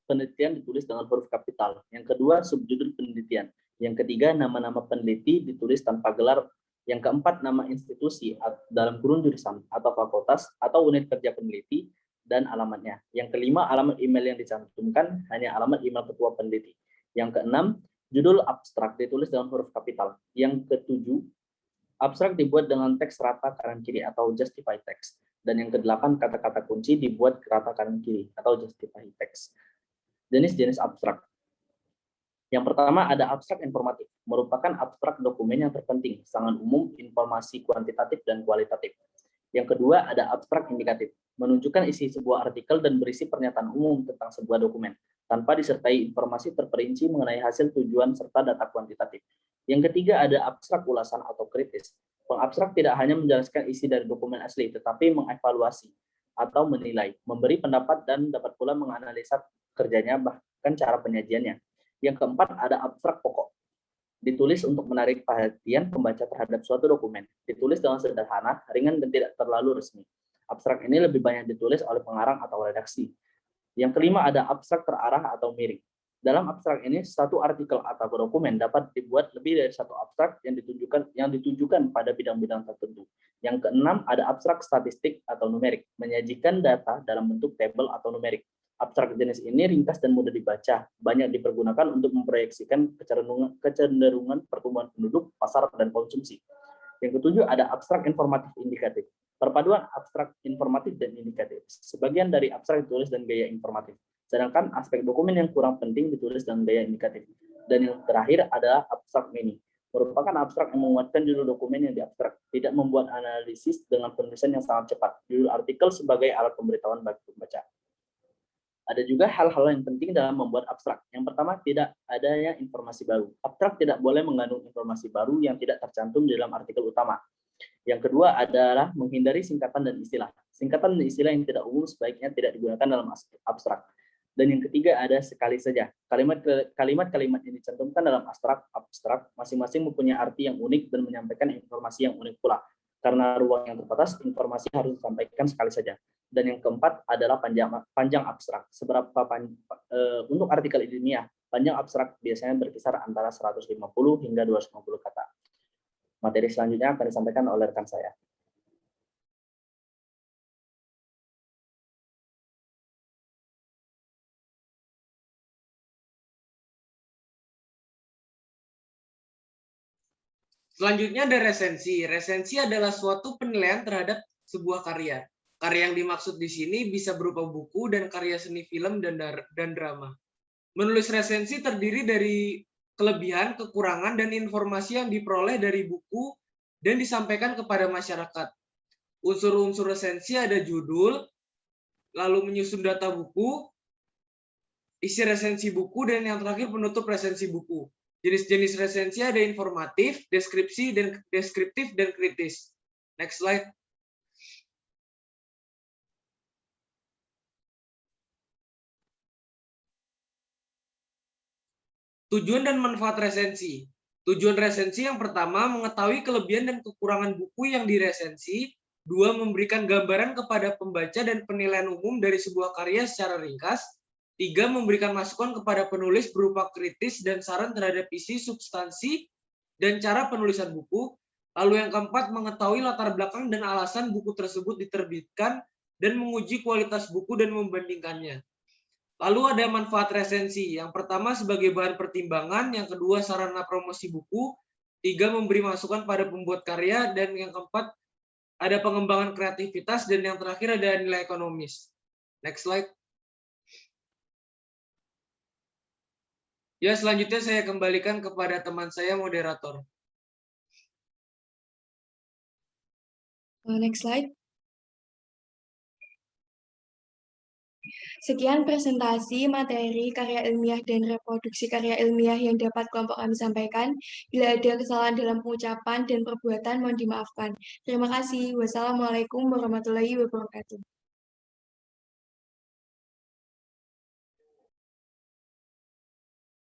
penelitian ditulis dengan huruf kapital. Yang kedua, subjudul penelitian. Yang ketiga, nama-nama peneliti ditulis tanpa gelar. Yang keempat, nama institusi dalam kurung jurusan atau fakultas atau unit kerja peneliti dan alamatnya. Yang kelima, alamat email yang dicantumkan hanya alamat email ketua peneliti. Yang keenam, judul abstrak ditulis dengan huruf kapital. Yang ketujuh, abstrak dibuat dengan teks rata kanan kiri atau justify text. Dan yang kedelapan, kata-kata kunci dibuat rata kanan kiri atau justify text. Jenis-jenis abstrak. Yang pertama ada abstrak informatif, merupakan abstrak dokumen yang terpenting, sangat umum, informasi kuantitatif dan kualitatif. Yang kedua ada abstrak indikatif, menunjukkan isi sebuah artikel dan berisi pernyataan umum tentang sebuah dokumen, tanpa disertai informasi terperinci mengenai hasil tujuan serta data kuantitatif. Yang ketiga ada abstrak ulasan atau kritis. Pengabstrak tidak hanya menjelaskan isi dari dokumen asli, tetapi mengevaluasi atau menilai, memberi pendapat dan dapat pula menganalisa kerjanya bahkan cara penyajiannya. Yang keempat ada abstrak pokok. Ditulis untuk menarik perhatian pembaca terhadap suatu dokumen. Ditulis dengan sederhana, ringan dan tidak terlalu resmi. Abstrak ini lebih banyak ditulis oleh pengarang atau redaksi. Yang kelima ada abstrak terarah atau miring. Dalam abstrak ini, satu artikel atau dokumen dapat dibuat lebih dari satu abstrak yang ditujukan pada bidang-bidang tertentu. Yang keenam, ada abstrak statistik atau numerik, menyajikan data dalam bentuk tabel atau numerik. Abstrak jenis ini ringkas dan mudah dibaca, banyak dipergunakan untuk memproyeksikan kecenderungan pertumbuhan penduduk, pasar, dan konsumsi. Yang ketujuh, ada abstrak informatif indikatif. Perpaduan abstrak informatif dan indikatif. Sebagian dari abstrak ditulis dengan gaya informatif. Sedangkan aspek dokumen yang kurang penting ditulis dengan gaya indikatif. Dan yang terakhir adalah abstrak mini, merupakan abstrak yang menguatkan judul dokumen yang diabstrak, tidak membuat analisis dengan penulisan yang sangat cepat. Judul artikel sebagai alat pemberitahuan bagi pembaca. Ada juga hal-hal yang penting dalam membuat abstrak. Yang pertama, tidak adanya informasi baru. Abstrak tidak boleh mengandung informasi baru yang tidak tercantum di dalam artikel utama. Yang kedua adalah menghindari singkatan dan istilah. Singkatan dan istilah yang tidak umum sebaiknya tidak digunakan dalam abstrak. Dan yang ketiga ada sekali saja. Kalimat-kalimat yang dicantumkan dalam abstrak masing-masing mempunyai arti yang unik dan menyampaikan informasi yang unik pula. Karena ruang yang terbatas, informasi harus disampaikan sekali saja. Dan yang keempat adalah panjang abstrak. Untuk artikel ilmiah, panjang abstrak biasanya berkisar antara 150 hingga 250 kata. Materi selanjutnya akan disampaikan oleh rekan saya. Selanjutnya ada resensi. Resensi adalah suatu penilaian terhadap sebuah karya. Karya yang dimaksud di sini bisa berupa buku dan karya seni film dan drama. Menulis resensi terdiri dari kelebihan, kekurangan, dan informasi yang diperoleh dari buku dan disampaikan kepada masyarakat. Unsur-unsur resensi ada judul, lalu menyusun data buku, isi resensi buku, dan yang terakhir penutup resensi buku. Jenis-jenis resensi ada informatif, deskriptif, dan kritis. Next slide. Tujuan dan manfaat resensi. Tujuan resensi yang pertama, mengetahui kelebihan dan kekurangan buku yang diresensi. Dua, memberikan gambaran kepada pembaca dan penilaian umum dari sebuah karya secara ringkas. 3, memberikan masukan kepada penulis berupa kritis dan saran terhadap isi, substansi, dan cara penulisan buku. Lalu yang keempat, mengetahui latar belakang dan alasan buku tersebut diterbitkan dan menguji kualitas buku dan membandingkannya. Lalu ada manfaat resensi. Yang pertama sebagai bahan pertimbangan, yang kedua sarana promosi buku, 3 memberi masukan pada pembuat karya, dan yang keempat ada pengembangan kreativitas, dan yang terakhir ada nilai ekonomis. Next slide. Ya, selanjutnya saya kembalikan kepada teman saya, moderator. Next slide. Sekian presentasi materi karya ilmiah dan reproduksi karya ilmiah yang dapat kelompok kami sampaikan. Bila ada kesalahan dalam pengucapan dan perbuatan, mohon dimaafkan. Terima kasih. Wassalamualaikum warahmatullahi wabarakatuh.